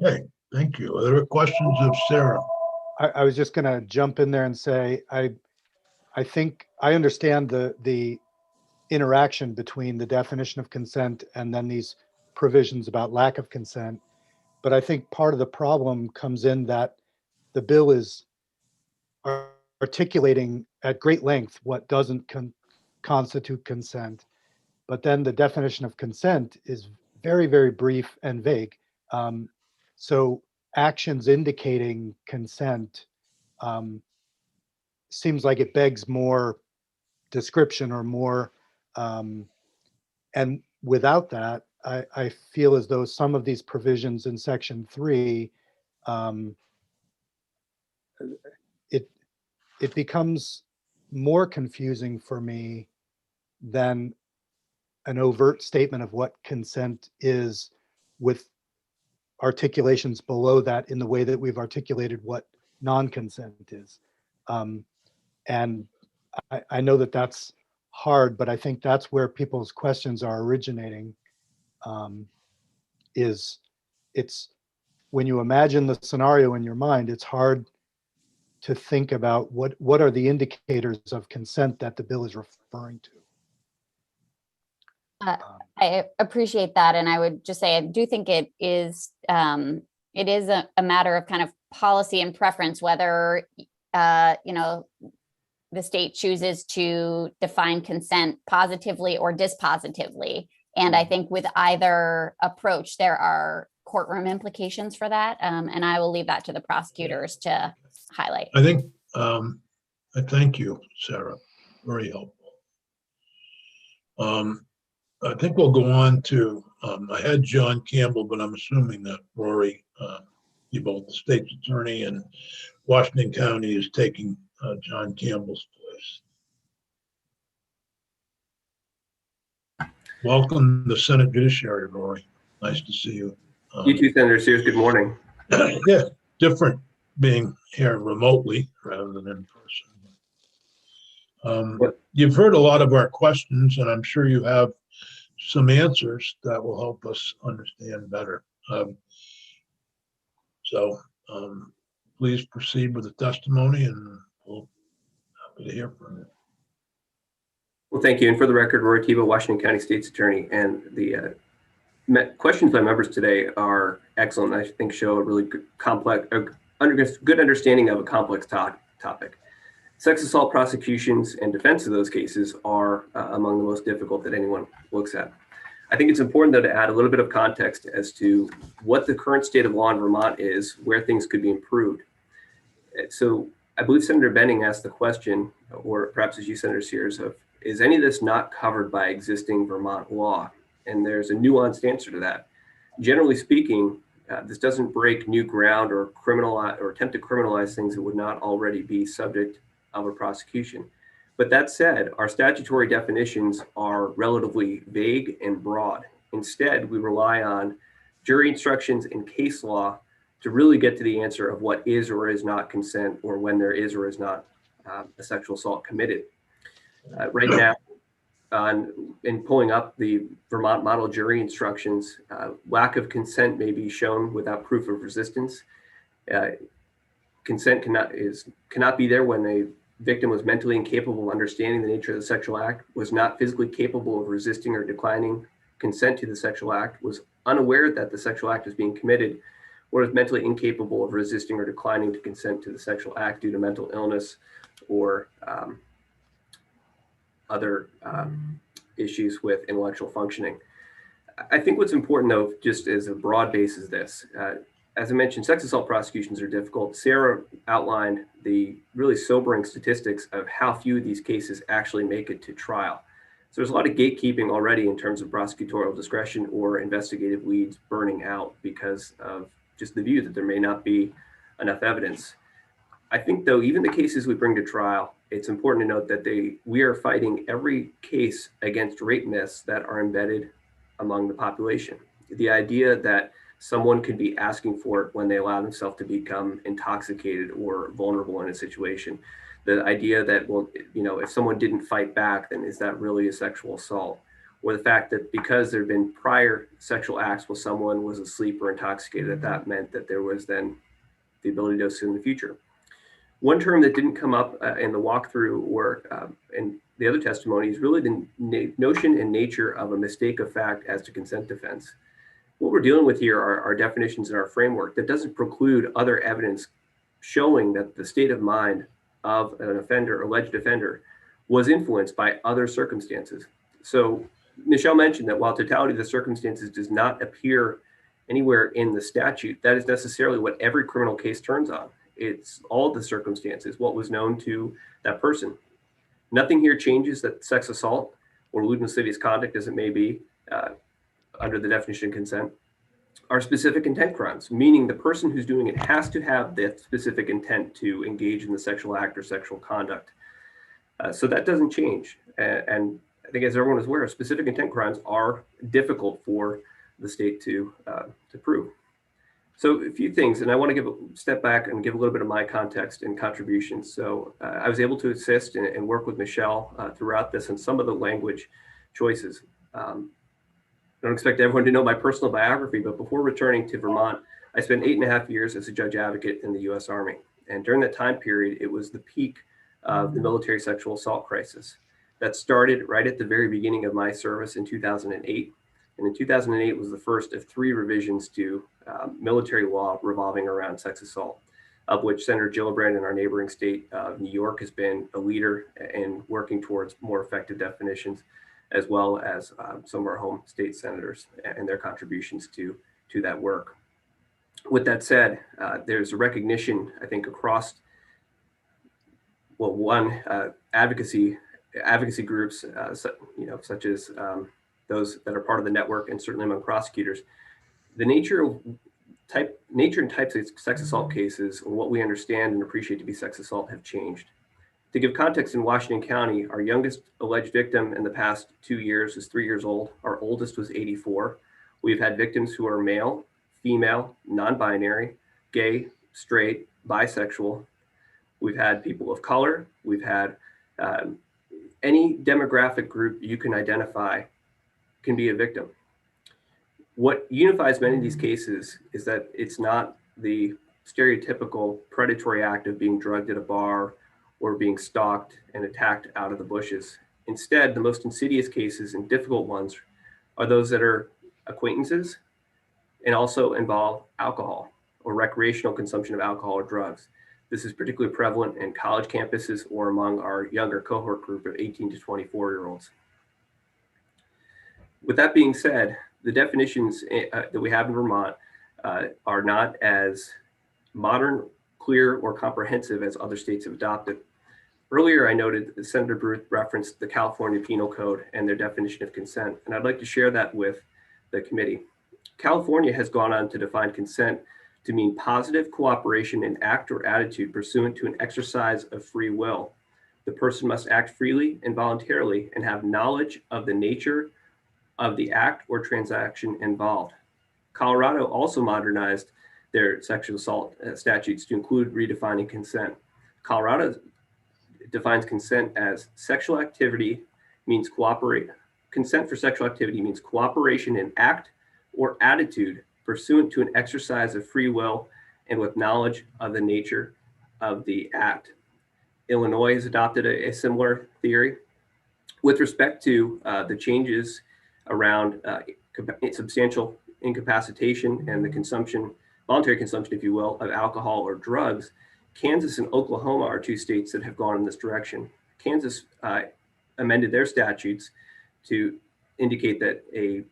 Okay, thank you. Are there questions of Sarah? I was just going to jump in there and say, I think I understand the interaction between the definition of consent and then these provisions about lack of consent. But I think part of the problem comes in that the bill is articulating at great length what doesn't constitute consent. But then the definition of consent is very, very brief and vague. So actions indicating consent seems like it begs more description or more. And without that, I feel as though some of these provisions in section 3, it becomes more confusing for me than an overt statement of what consent is, with articulations below that in the way that we've articulated what non-consent is. And I know that that's hard, but I think that's where people's questions are originating. It's when you imagine the scenario in your mind, it's hard to think about what are the indicators of consent that the bill is referring to. I appreciate that. And I would just say, I do think it is a matter of kind of policy and preference, whether, the state chooses to define consent positively or dispositively. And I think with either approach, there are courtroom implications for that. And I will leave that to the prosecutors to highlight. I think, I thank you, Sarah. Very helpful. I think we'll go on to, I had John Campbell, but I'm assuming that Rory, you both the state's attorney and Washington County is taking John Campbell's place. Welcome to the Senate Judiciary, Rory. Nice to see you. You too, Senator Sears. Good morning. Yeah, different being here remotely rather than in person. You've heard a lot of our questions, and I'm sure you have some answers that will help us understand better. Please proceed with the testimony, and we'll be happy to hear from you. Well, thank you. And for the record, Rory Tebow, Washington County State's Attorney, and the questions by members today are excellent. I think show a really good, good understanding of a complex topic. Sex assault prosecutions and defense of those cases are among the most difficult that anyone looks at. I think it's important, though, to add a little bit of context as to what the current state of law in Vermont is, where things could be improved. So I believe Senator Benning asked the question, or perhaps as you, Senator Sears, of, is any of this not covered by existing Vermont law? And there's a nuanced answer to that. Generally speaking, this doesn't break new ground or criminalize or attempt to criminalize things that would not already be subject of a prosecution. But that said, our statutory definitions are relatively vague and broad. Instead, we rely on jury instructions and case law to really get to the answer of what is or is not consent, or when there is or is not a sexual assault committed. Right now, in pulling up the Vermont model jury instructions, lack of consent may be shown without proof of resistance. Consent cannot be there when a victim was mentally incapable of understanding the nature of the sexual act, was not physically capable of resisting or declining consent to the sexual act, was unaware that the sexual act was being committed, or is mentally incapable of resisting or declining to consent to the sexual act due to mental illness or other issues with intellectual functioning. I think what's important, though, just as a broad base, is this. As I mentioned, sex assault prosecutions are difficult. Sarah outlined the really sobering statistics of how few of these cases actually make it to trial. So there's a lot of gatekeeping already in terms of prosecutorial discretion or investigative leads burning out because of just the view that there may not be enough evidence. I think, though, even the cases we bring to trial, it's important to note that we are fighting every case against rape myths that are embedded among the population. The idea that someone could be asking for it when they allow themselves to become intoxicated or vulnerable in a situation. The idea that, well, if someone didn't fight back, then is that really a sexual assault? Or the fact that because there have been prior sexual acts where someone was asleep or intoxicated, that meant that there was then the ability to assume the future. One term that didn't come up in the walkthrough or in the other testimony is really the notion and nature of a mistake of fact as to consent defense. What we're dealing with here are definitions in our framework that doesn't preclude other evidence showing that the state of mind of an offender, alleged offender, was influenced by other circumstances. So Michelle mentioned that while totality of the circumstances does not appear anywhere in the statute, that is necessarily what every criminal case turns on. It's all the circumstances, what was known to that person. Nothing here changes that sex assault or lewd and lascivious conduct, as it may be, under the definition of consent, are specific intent crimes, meaning the person who's doing it has to have that specific intent to engage in the sexual act or sexual conduct. So that doesn't change. And I think, as everyone is aware, specific intent crimes are difficult for the state to prove. So a few things, and I want to give a step back and give a little bit of my context and contributions. So I was able to assist and work with Michelle throughout this and some of the language choices. I don't expect everyone to know my personal biography, but before returning to Vermont, I spent 8.5 years as a judge advocate in the U.S. Army. And during that time period, it was the peak of the military sexual assault crisis. That started right at the very beginning of my service in 2008. And in 2008 was the first of 3 revisions to military law revolving around sex assault, of which Senator Gillibrand in our neighboring state of New York has been a leader in working towards more effective definitions, as well as some of our home state senators and their contributions to that work. With that said, there's a recognition, I think, across, well, one, advocacy groups, such as those that are part of the network, and certainly among prosecutors, the nature and types of sex assault cases, or what we understand and appreciate to be sex assault, have changed. To give context, in Washington County, our youngest alleged victim in the past 2 years is 3 years old. Our oldest was 84. We've had victims who are male, female, non-binary, gay, straight, bisexual. We've had people of color. We've had any demographic group you can identify can be a victim. What unifies many of these cases is that it's not the stereotypical predatory act of being drugged at a bar or being stalked and attacked out of the bushes. Instead, the most insidious cases and difficult ones are those that are acquaintances and also involve alcohol or recreational consumption of alcohol or drugs. This is particularly prevalent in college campuses or among our younger cohort group of 18 to 24-year-olds. With that being said, the definitions that we have in Vermont are not as modern, clear, or comprehensive as other states have adopted. Earlier, I noted that Senator Bruce referenced the California Penal Code and their definition of consent, and I'd like to share that with the committee. California has gone on to define consent to mean positive cooperation in act or attitude pursuant to an exercise of free will. The person must act freely and voluntarily and have knowledge of the nature of the act or transaction involved. Colorado also modernized their sexual assault statutes to include redefining consent. Colorado defines consent as sexual activity means cooperate. Consent for sexual activity means cooperation in act or attitude pursuant to an exercise of free will and with knowledge of the nature of the act. Illinois has adopted a similar theory. With respect to the changes around substantial incapacitation and the consumption, voluntary consumption, if you will, of alcohol or drugs, Kansas and Oklahoma are two states that have gone in this direction. Kansas amended their statutes to indicate that a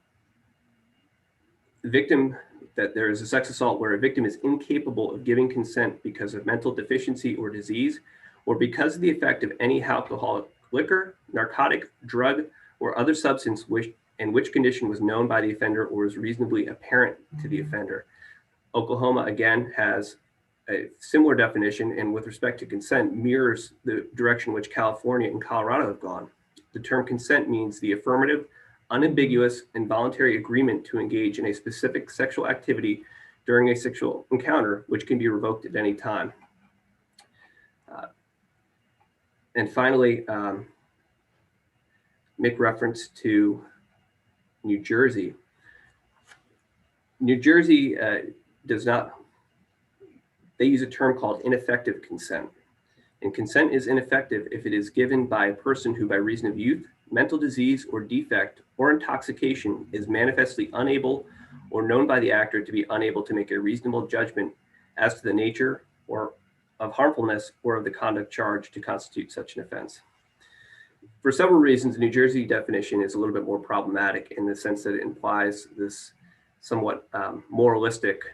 victim, that there is a sex assault where a victim is incapable of giving consent because of mental deficiency or disease, or because of the effect of any alcoholic liquor, narcotic, drug, or other substance in which condition was known by the offender or is reasonably apparent to the offender. Oklahoma, again, has a similar definition, and with respect to consent, mirrors the direction which California and Colorado have gone. The term consent means the affirmative, unambiguous, and voluntary agreement to engage in a specific sexual activity during a sexual encounter, which can be revoked at any time. And finally, make reference to New Jersey. New Jersey does not, they use a term called ineffective consent. And consent is ineffective if it is given by a person who, by reason of youth, mental disease, or defect, or intoxication, is manifestly unable or known by the actor to be unable to make a reasonable judgment as to the nature or of harmfulness or of the conduct charged to constitute such an offense. For several reasons, the New Jersey definition is a little bit more problematic in the sense that it implies this somewhat moralistic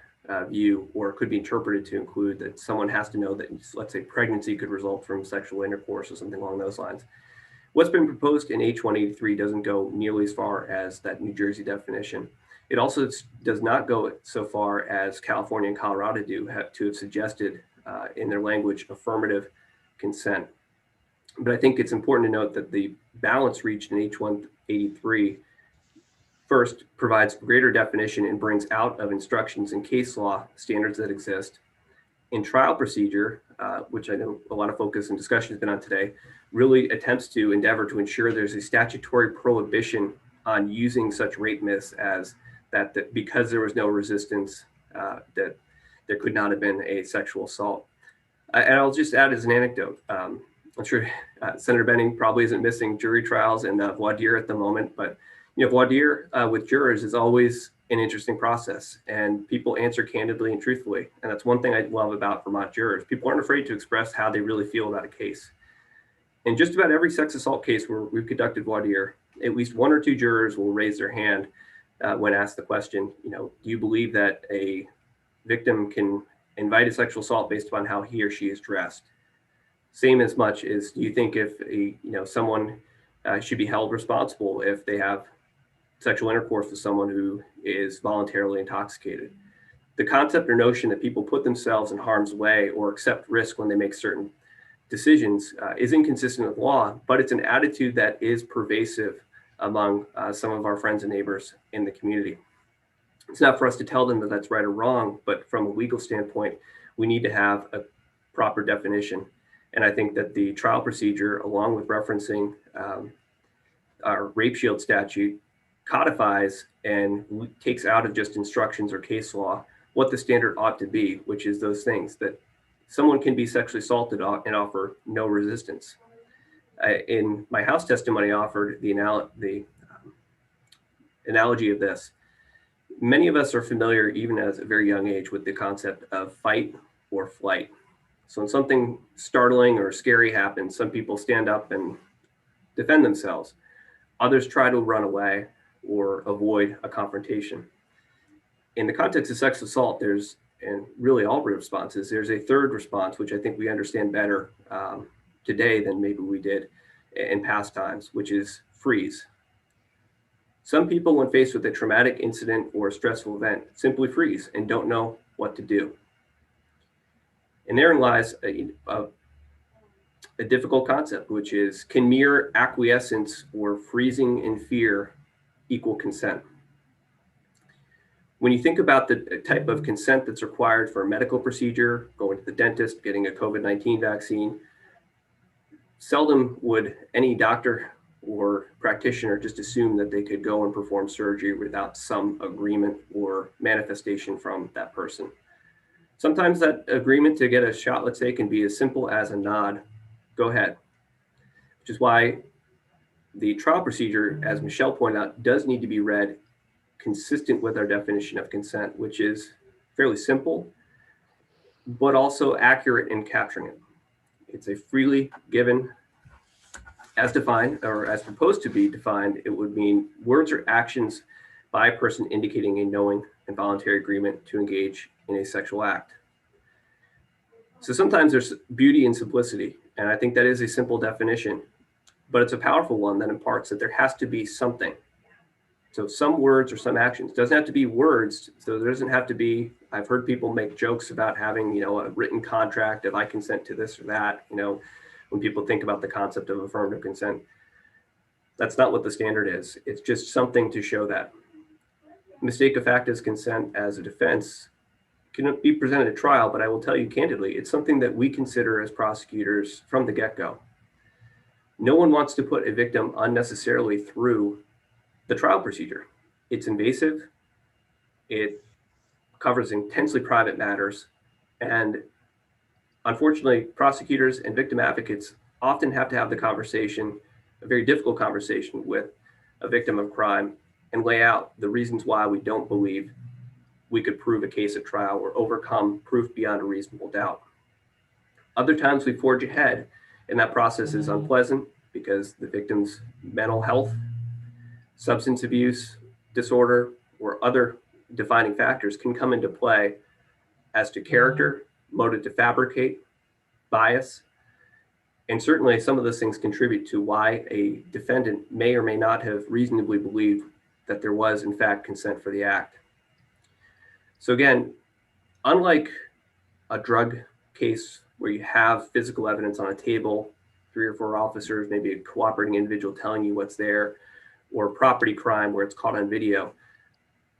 view, or could be interpreted to include that someone has to know that, let's say, pregnancy could result from sexual intercourse or something along those lines. What's been proposed in H183 doesn't go nearly as far as that New Jersey definition. It also does not go so far as California and Colorado have suggested in their language affirmative consent. But I think it's important to note that the balance reached in H183 first provides greater definition and brings out of instructions and case law standards that exist. In trial procedure, which I know a lot of focus and discussion has been on today, really attempts to endeavor to ensure there's a statutory prohibition on using such rape myths as that because there was no resistance, that there could not have been a sexual assault. And I'll just add as an anecdote, I'm sure Senator Benning probably isn't missing jury trials and voir dire at the moment, but voir dire with jurors is always an interesting process, and people answer candidly and truthfully. And that's one thing I love about Vermont jurors. People aren't afraid to express how they really feel about a case. In just about every sex assault case where we've conducted voir dire, at least one or two jurors will raise their hand when asked the question, do you believe that a victim can invite a sexual assault based upon how he or she is dressed. Same as much as, do you think if someone should be held responsible if they have sexual intercourse with someone who is voluntarily intoxicated? The concept or notion that people put themselves in harm's way or accept risk when they make certain decisions is inconsistent with law, but it's an attitude that is pervasive among some of our friends and neighbors in the community. It's not for us to tell them that that's right or wrong, but from a legal standpoint, we need to have a proper definition. And I think that the trial procedure, along with referencing our rape shield statute, codifies and takes out of just instructions or case law what the standard ought to be, which is those things that someone can be sexually assaulted and offer no resistance. In my House testimony, I offered the analogy of this. Many of us are familiar, even as a very young age, with the concept of fight or flight. So when something startling or scary happens, some people stand up and defend themselves. Others try to run away or avoid a confrontation. In the context of sexual assault, there's, and really all responses, there's a third response, which I think we understand better today than maybe we did in past times, which is freeze. Some people, when faced with a traumatic incident or a stressful event, simply freeze and don't know what to do. And therein lies a difficult concept, which is, can mere acquiescence or freezing in fear equal consent? When you think about the type of consent that's required for a medical procedure, going to the dentist, getting a COVID-19 vaccine, seldom would any doctor or practitioner just assume that they could go and perform surgery without some agreement or manifestation from that person. Sometimes that agreement to get a shot, let's say, can be as simple as a nod, go ahead, which is why the trial procedure, as Michelle pointed out, does need to be read consistent with our definition of consent, which is fairly simple, but also accurate in capturing it. It's a freely given, as defined or as proposed to be defined, it would mean words or actions by a person indicating a knowing and voluntary agreement to engage in a sexual act. So sometimes there's beauty in simplicity, and I think that is a simple definition, but it's a powerful one that imparts that there has to be something. So some words or some actions. It doesn't have to be words. So there doesn't have to be, I've heard people make jokes about having, a written contract of I consent to this or that, when people think about the concept of affirmative consent. That's not what the standard is. It's just something to show that. Mistake of fact as consent as a defense can be presented at trial, but I will tell you candidly, it's something that we consider as prosecutors from the get-go. No one wants to put a victim unnecessarily through the trial procedure. It's invasive, it covers intensely private matters, and unfortunately, prosecutors and victim advocates often have to have the conversation, a very difficult conversation with a victim of crime, and lay out the reasons why we don't believe we could prove a case at trial or overcome proof beyond a reasonable doubt. Other times we forge ahead, and that process is unpleasant because the victim's mental health, substance abuse disorder, or other defining factors can come into play as to character, motive to fabricate, bias, and certainly some of those things contribute to why a defendant may or may not have reasonably believed that there was in fact consent for the act. So again, unlike a drug case where you have physical evidence on a table, 3 or 4 officers, maybe a cooperating individual telling you what's there, or property crime where it's caught on video,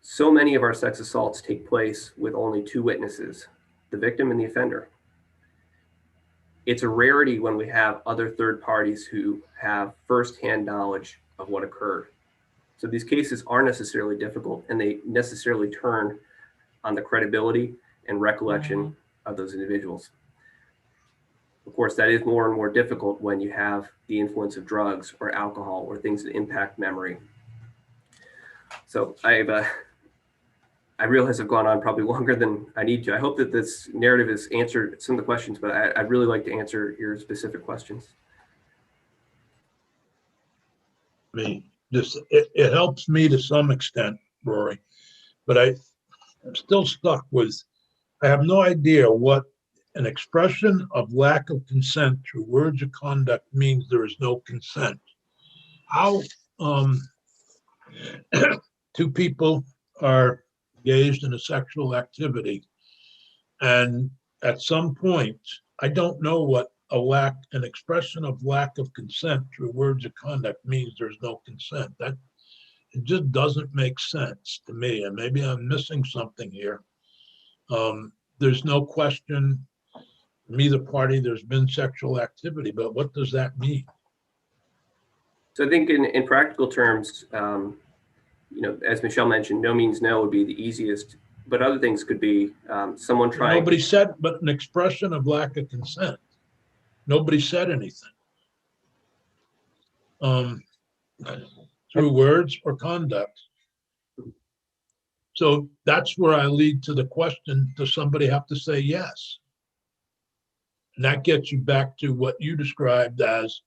so many of our sex assaults take place with only 2 witnesses, the victim and the offender. It's a rarity when we have other third parties who have firsthand knowledge of what occurred. So these cases are necessarily difficult, and they necessarily turn on the credibility and recollection of those individuals. Of course, that is more and more difficult when you have the influence of drugs or alcohol or things that impact memory. So I realize I've gone on probably longer than I need to. I hope that this narrative has answered some of the questions, but I'd really like to answer your specific questions. It helps me to some extent, Rory, but I'm still stuck with I have no idea what an expression of lack of consent through words or conduct means there is no consent. How two people are engaged in a sexual activity, and at some point, I don't know what an expression of lack of consent through words or conduct means there's no consent. That it just doesn't make sense to me, and maybe I'm missing something here. There's no question from either party there's been sexual activity, but what does that mean? So I think in practical terms, as Michelle mentioned, no means no would be the easiest, but other things could be someone trying. Nobody said, but an expression of lack of consent. Nobody said anything. Through words or conduct. So that's where I lead to the question, does somebody have to say yes? And that gets you back to what you described as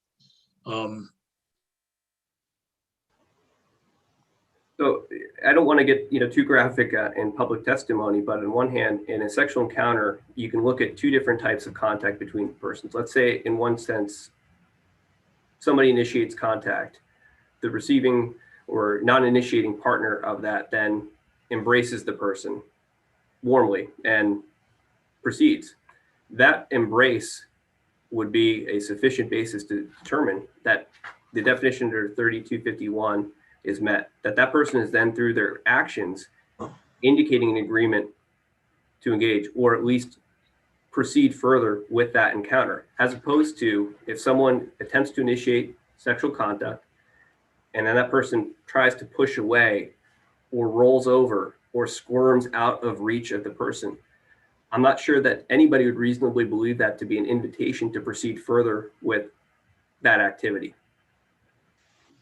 So I don't want to get too graphic in public testimony, but on one hand, in a sexual encounter, you can look at two different types of contact between persons. Let's say in one sense, somebody initiates contact. The receiving or non-initiating partner of that then embraces the person warmly and proceeds. That embrace would be a sufficient basis to determine that the definition under 3251 is met, that person is then through their actions indicating an agreement to engage or at least proceed further with that encounter, as opposed to if someone attempts to initiate sexual contact and then that person tries to push away or rolls over or squirms out of reach of the person. I'm not sure that anybody would reasonably believe that to be an invitation to proceed further with that activity.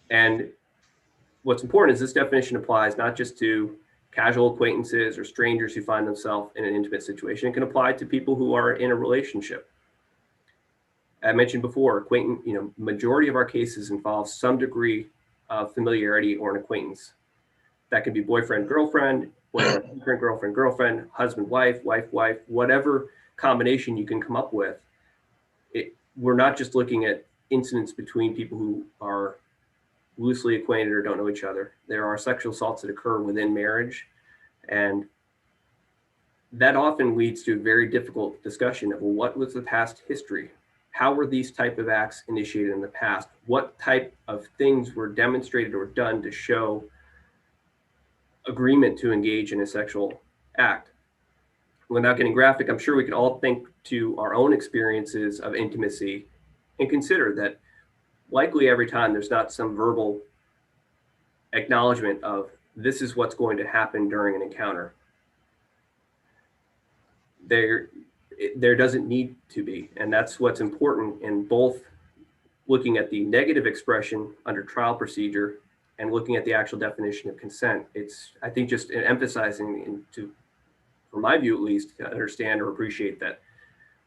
And what's important is this definition applies not just to casual acquaintances or strangers who find themselves in an intimate situation. It can apply to people who are in a relationship. I mentioned before, majority of our cases involve some degree of familiarity or an acquaintance. That could be boyfriend, girlfriend, girlfriend, girlfriend, husband, wife, wife, whatever combination you can come up with. We're not just looking at incidents between people who are loosely acquainted or don't know each other. There are sexual assaults that occur within marriage, and that often leads to a very difficult discussion of, well, what was the past history? How were these type of acts initiated in the past? What type of things were demonstrated or done to show agreement to engage in a sexual act? Without getting graphic, I'm sure we can all think to our own experiences of intimacy and consider that likely every time there's not some verbal acknowledgement of this is what's going to happen during an encounter. There doesn't need to be, and that's what's important in both looking at the negative expression under trial procedure and looking at the actual definition of consent. It's, I think, just emphasizing from my view at least, to understand or appreciate that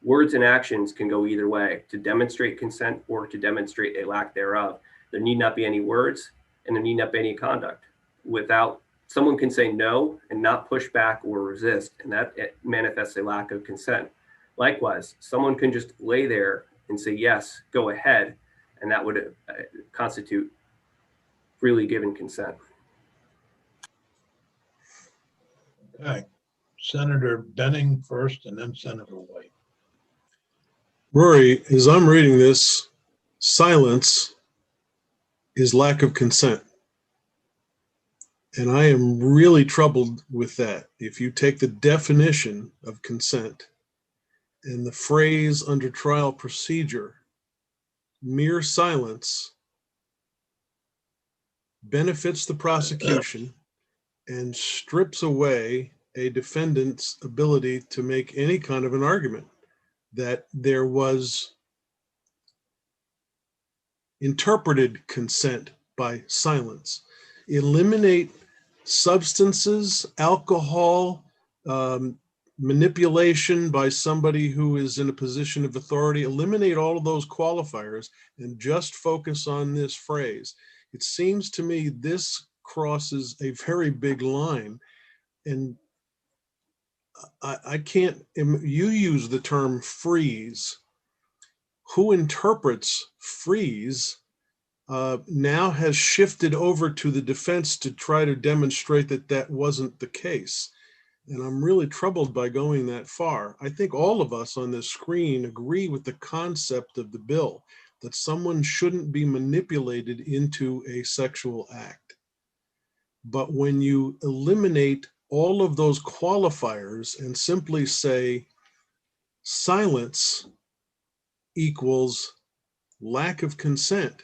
words and actions can go either way, to demonstrate consent or to demonstrate a lack thereof. There need not be any words and there need not be any conduct. Without, someone can say no and not push back or resist, and that manifests a lack of consent. Likewise, someone can just lay there and say, yes, go ahead, and that would constitute freely given consent. Okay. Senator Benning first and then Senator White. Rory, as I'm reading this, silence is lack of consent. And I am really troubled with that. If you take the definition of consent and the phrase under trial procedure, mere silence benefits the prosecution and strips away a defendant's ability to make any kind of an argument that there was interpreted consent by silence. Eliminate substances, alcohol, manipulation by somebody who is in a position of authority. Eliminate all of those qualifiers and just focus on this phrase. It seems to me this crosses a very big line, and I can't, you use the term freeze. Who interprets freeze now has shifted over to the defense to try to demonstrate that that wasn't the case. And I'm really troubled by going that far. I think all of us on this screen agree with the concept of the bill, that someone shouldn't be manipulated into a sexual act. But when you eliminate all of those qualifiers and simply say silence equals lack of consent,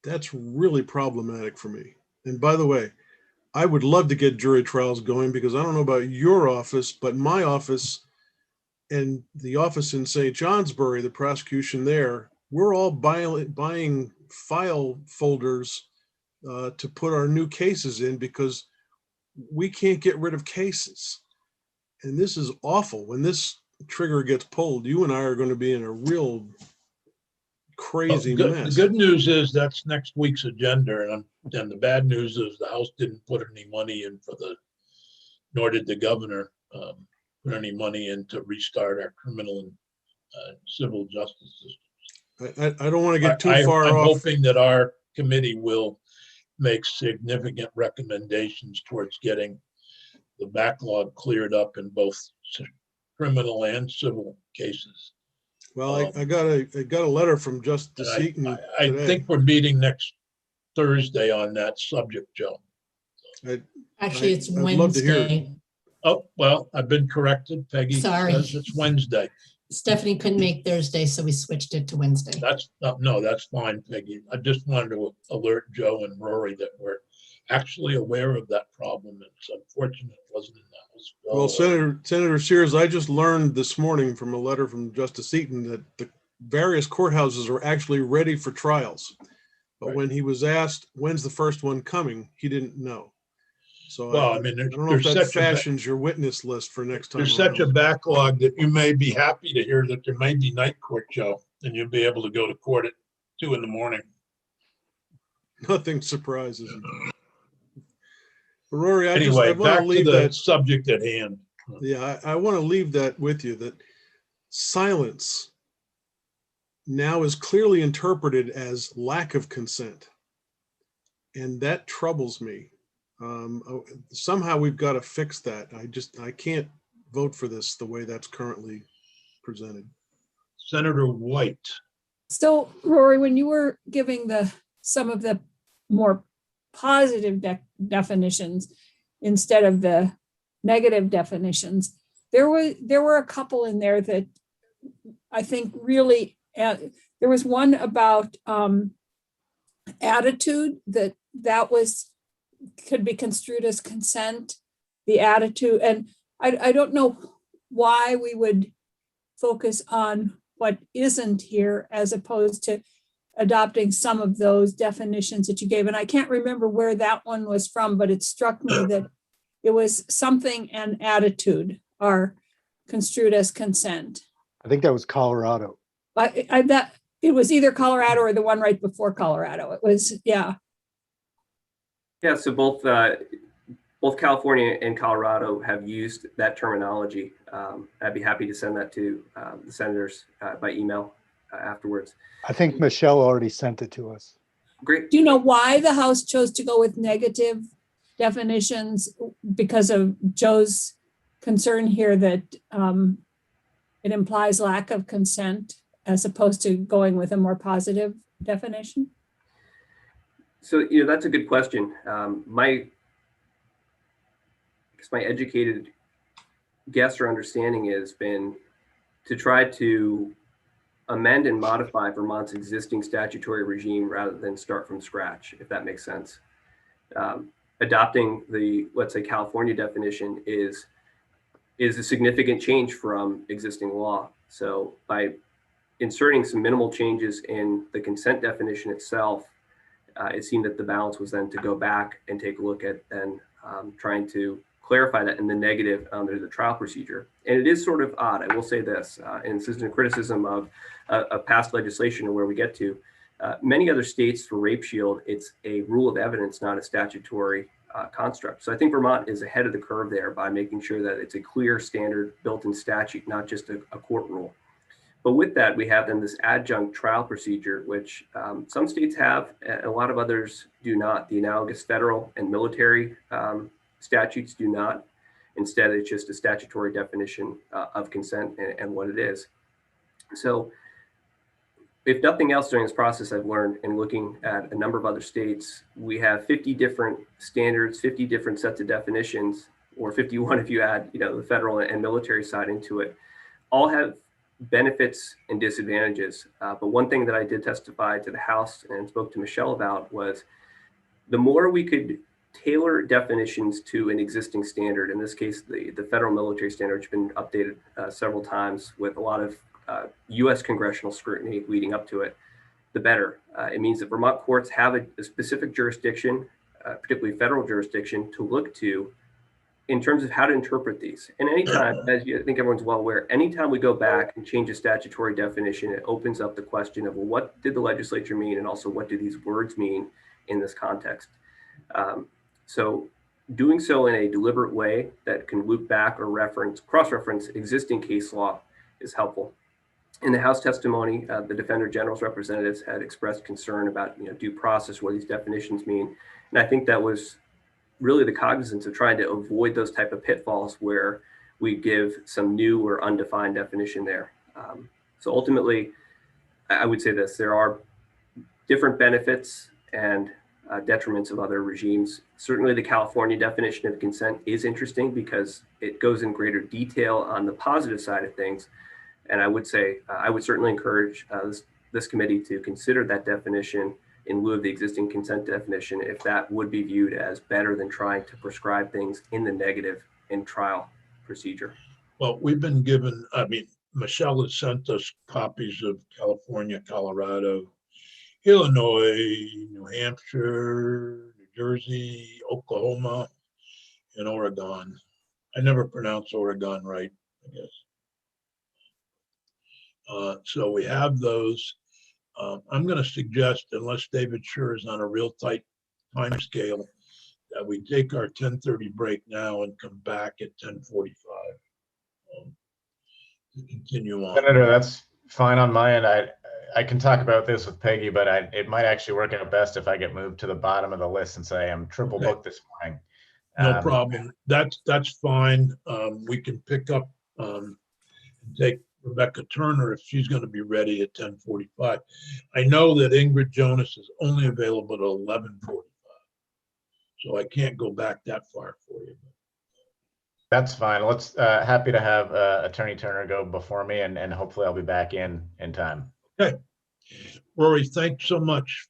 that's really problematic for me. And by the way, I would love to get jury trials going, because I don't know about your office, but my office and the office in St. Johnsbury, the prosecution there, we're all buying file folders to put our new cases in, because we can't get rid of cases. And this is awful. When this trigger gets pulled, you and I are going to be in a real crazy The mess. good news is that's next week's agenda, and the bad news is the House didn't put any money in nor did the governor put any money in to restart our criminal and civil justice systems. I don't want to get too far I'm off. hoping that our committee will make significant recommendations towards getting the backlog cleared up in both criminal and civil cases. Well, I got a letter from Justice And Eaton I today. think we're meeting next Thursday on that subject, Joe. Actually, it's I'd love to hear it. Wednesday. Oh, well, I've been corrected. Peggy Sorry. says it's Wednesday. Stephanie couldn't make Thursday, so we switched it to Wednesday. No, that's fine, Peggy. I just wanted to alert Joe and Rory that we're actually aware of that problem. It's unfortunate it wasn't in the House. Well, Senator Sears, I just learned this morning from a letter from Justice Eaton that the various courthouses are actually ready for trials. But Right. when he was asked, when's the first one coming, he didn't know. So Well, I I mean, don't know if that fashions your witness list for next time. there's such a around. backlog that you may be happy to hear that there may be night court, Joe, and you'll be able to go to court at 2 a.m. Nothing surprises me. Rory, I Anyway, want back to to leave the that. subject at hand. Yeah, I want to leave that with you, that silence now is clearly interpreted as lack of consent. And that troubles me. Somehow we've got to fix that. I can't vote for this the way that's currently presented. Senator White. So Rory, when you were giving some of the more positive definitions instead of the negative definitions, there were a couple in there that I think really, there was one about attitude that could be construed as consent, the attitude. And I don't know why we would focus on what isn't here as opposed to adopting some of those definitions that you gave. And I can't remember where that one was from, but it struck me that it was something and attitude are construed as consent. I think that was Colorado. That it was either Colorado or the one right before Colorado. It was, yeah. Yeah, so both California and Colorado have used that terminology. I'd be happy to send that to the senators by email afterwards. I think Michelle already sent it to us. Great. Do you know why the House chose to go with negative definitions? Because of Joe's concern here that it implies lack of consent as opposed to going with a more positive definition? So, that's a good question. My educated guess or understanding has been to try to amend and modify Vermont's existing statutory regime rather than start from scratch, if that makes sense. Adopting the, let's say, California definition is a significant change from existing law. So by inserting some minimal changes in the consent definition itself, it seemed that the balance was then to go back and take a look at and trying to clarify that in the negative under the trial procedure. And it is sort of odd, I will say this, and this isn't a criticism of past legislation or where we get to. Many other states for rape shield, it's a rule of evidence, not a statutory construct. So I think Vermont is ahead of the curve there by making sure that it's a clear standard built in statute, not just a court rule. But with that, we have then this adjunct trial procedure, which some states have, and a lot of others do not. The analogous federal and military statutes do not. Instead, it's just a statutory definition of consent and what it is. So if nothing else during this process, I've learned in looking at a number of other states, we have 50 different standards, 50 different sets of definitions, or 51 if you add, the federal and military side into it, all have benefits and disadvantages. But one thing that I did testify to the House and spoke to Michelle about was the more we could tailor definitions to an existing standard, in this case, the federal military standard, which has been updated several times with a lot of US congressional scrutiny leading up to it, the better. It means that Vermont courts have a specific jurisdiction, particularly federal jurisdiction, to look to in terms of how to interpret these. And anytime, as I think everyone's well aware, anytime we go back and change a statutory definition, it opens up the question of, well, what did the legislature mean? And also, what do these words mean in this context? So doing so in a deliberate way that can loop back or cross-reference existing case law is helpful. In the House testimony, the Defender General's representatives had expressed concern about due process, what these definitions mean. And I think that was really the cognizance of trying to avoid those type of pitfalls where we give some new or undefined definition there. So ultimately, I would say this: there are different benefits and detriments of other regimes. Certainly the California definition of consent is interesting because it goes in greater detail on the positive side of things. And I would say, I would certainly encourage this committee to consider that definition in lieu of the existing consent definition, if that would be viewed as better than trying to prescribe things in the negative in trial procedure. Well, we've been given, Michelle has sent us copies of California, Colorado, Illinois, New Hampshire, New Jersey, Oklahoma, and Oregon. I never pronounce Oregon right, I guess. So we have those. I'm going to suggest, unless David Sure is on a real tight time scale, that we take our 10:30 break now and come back at 10:45 to continue on. Senator, that's fine on my end. I can talk about this with Peggy, but it might actually work out best if I get moved to the bottom of the list and say I'm triple booked this morning. No problem. That's fine. We can pick up and take Rebecca Turner if she's going to be ready at 10:45. I know that Ingrid Jonas is only available at 11:45, so I can't go back that far for you. That's fine. Let's happy to have Attorney Turner go before me, and hopefully I'll be back in time. Okay, Rory, thanks so much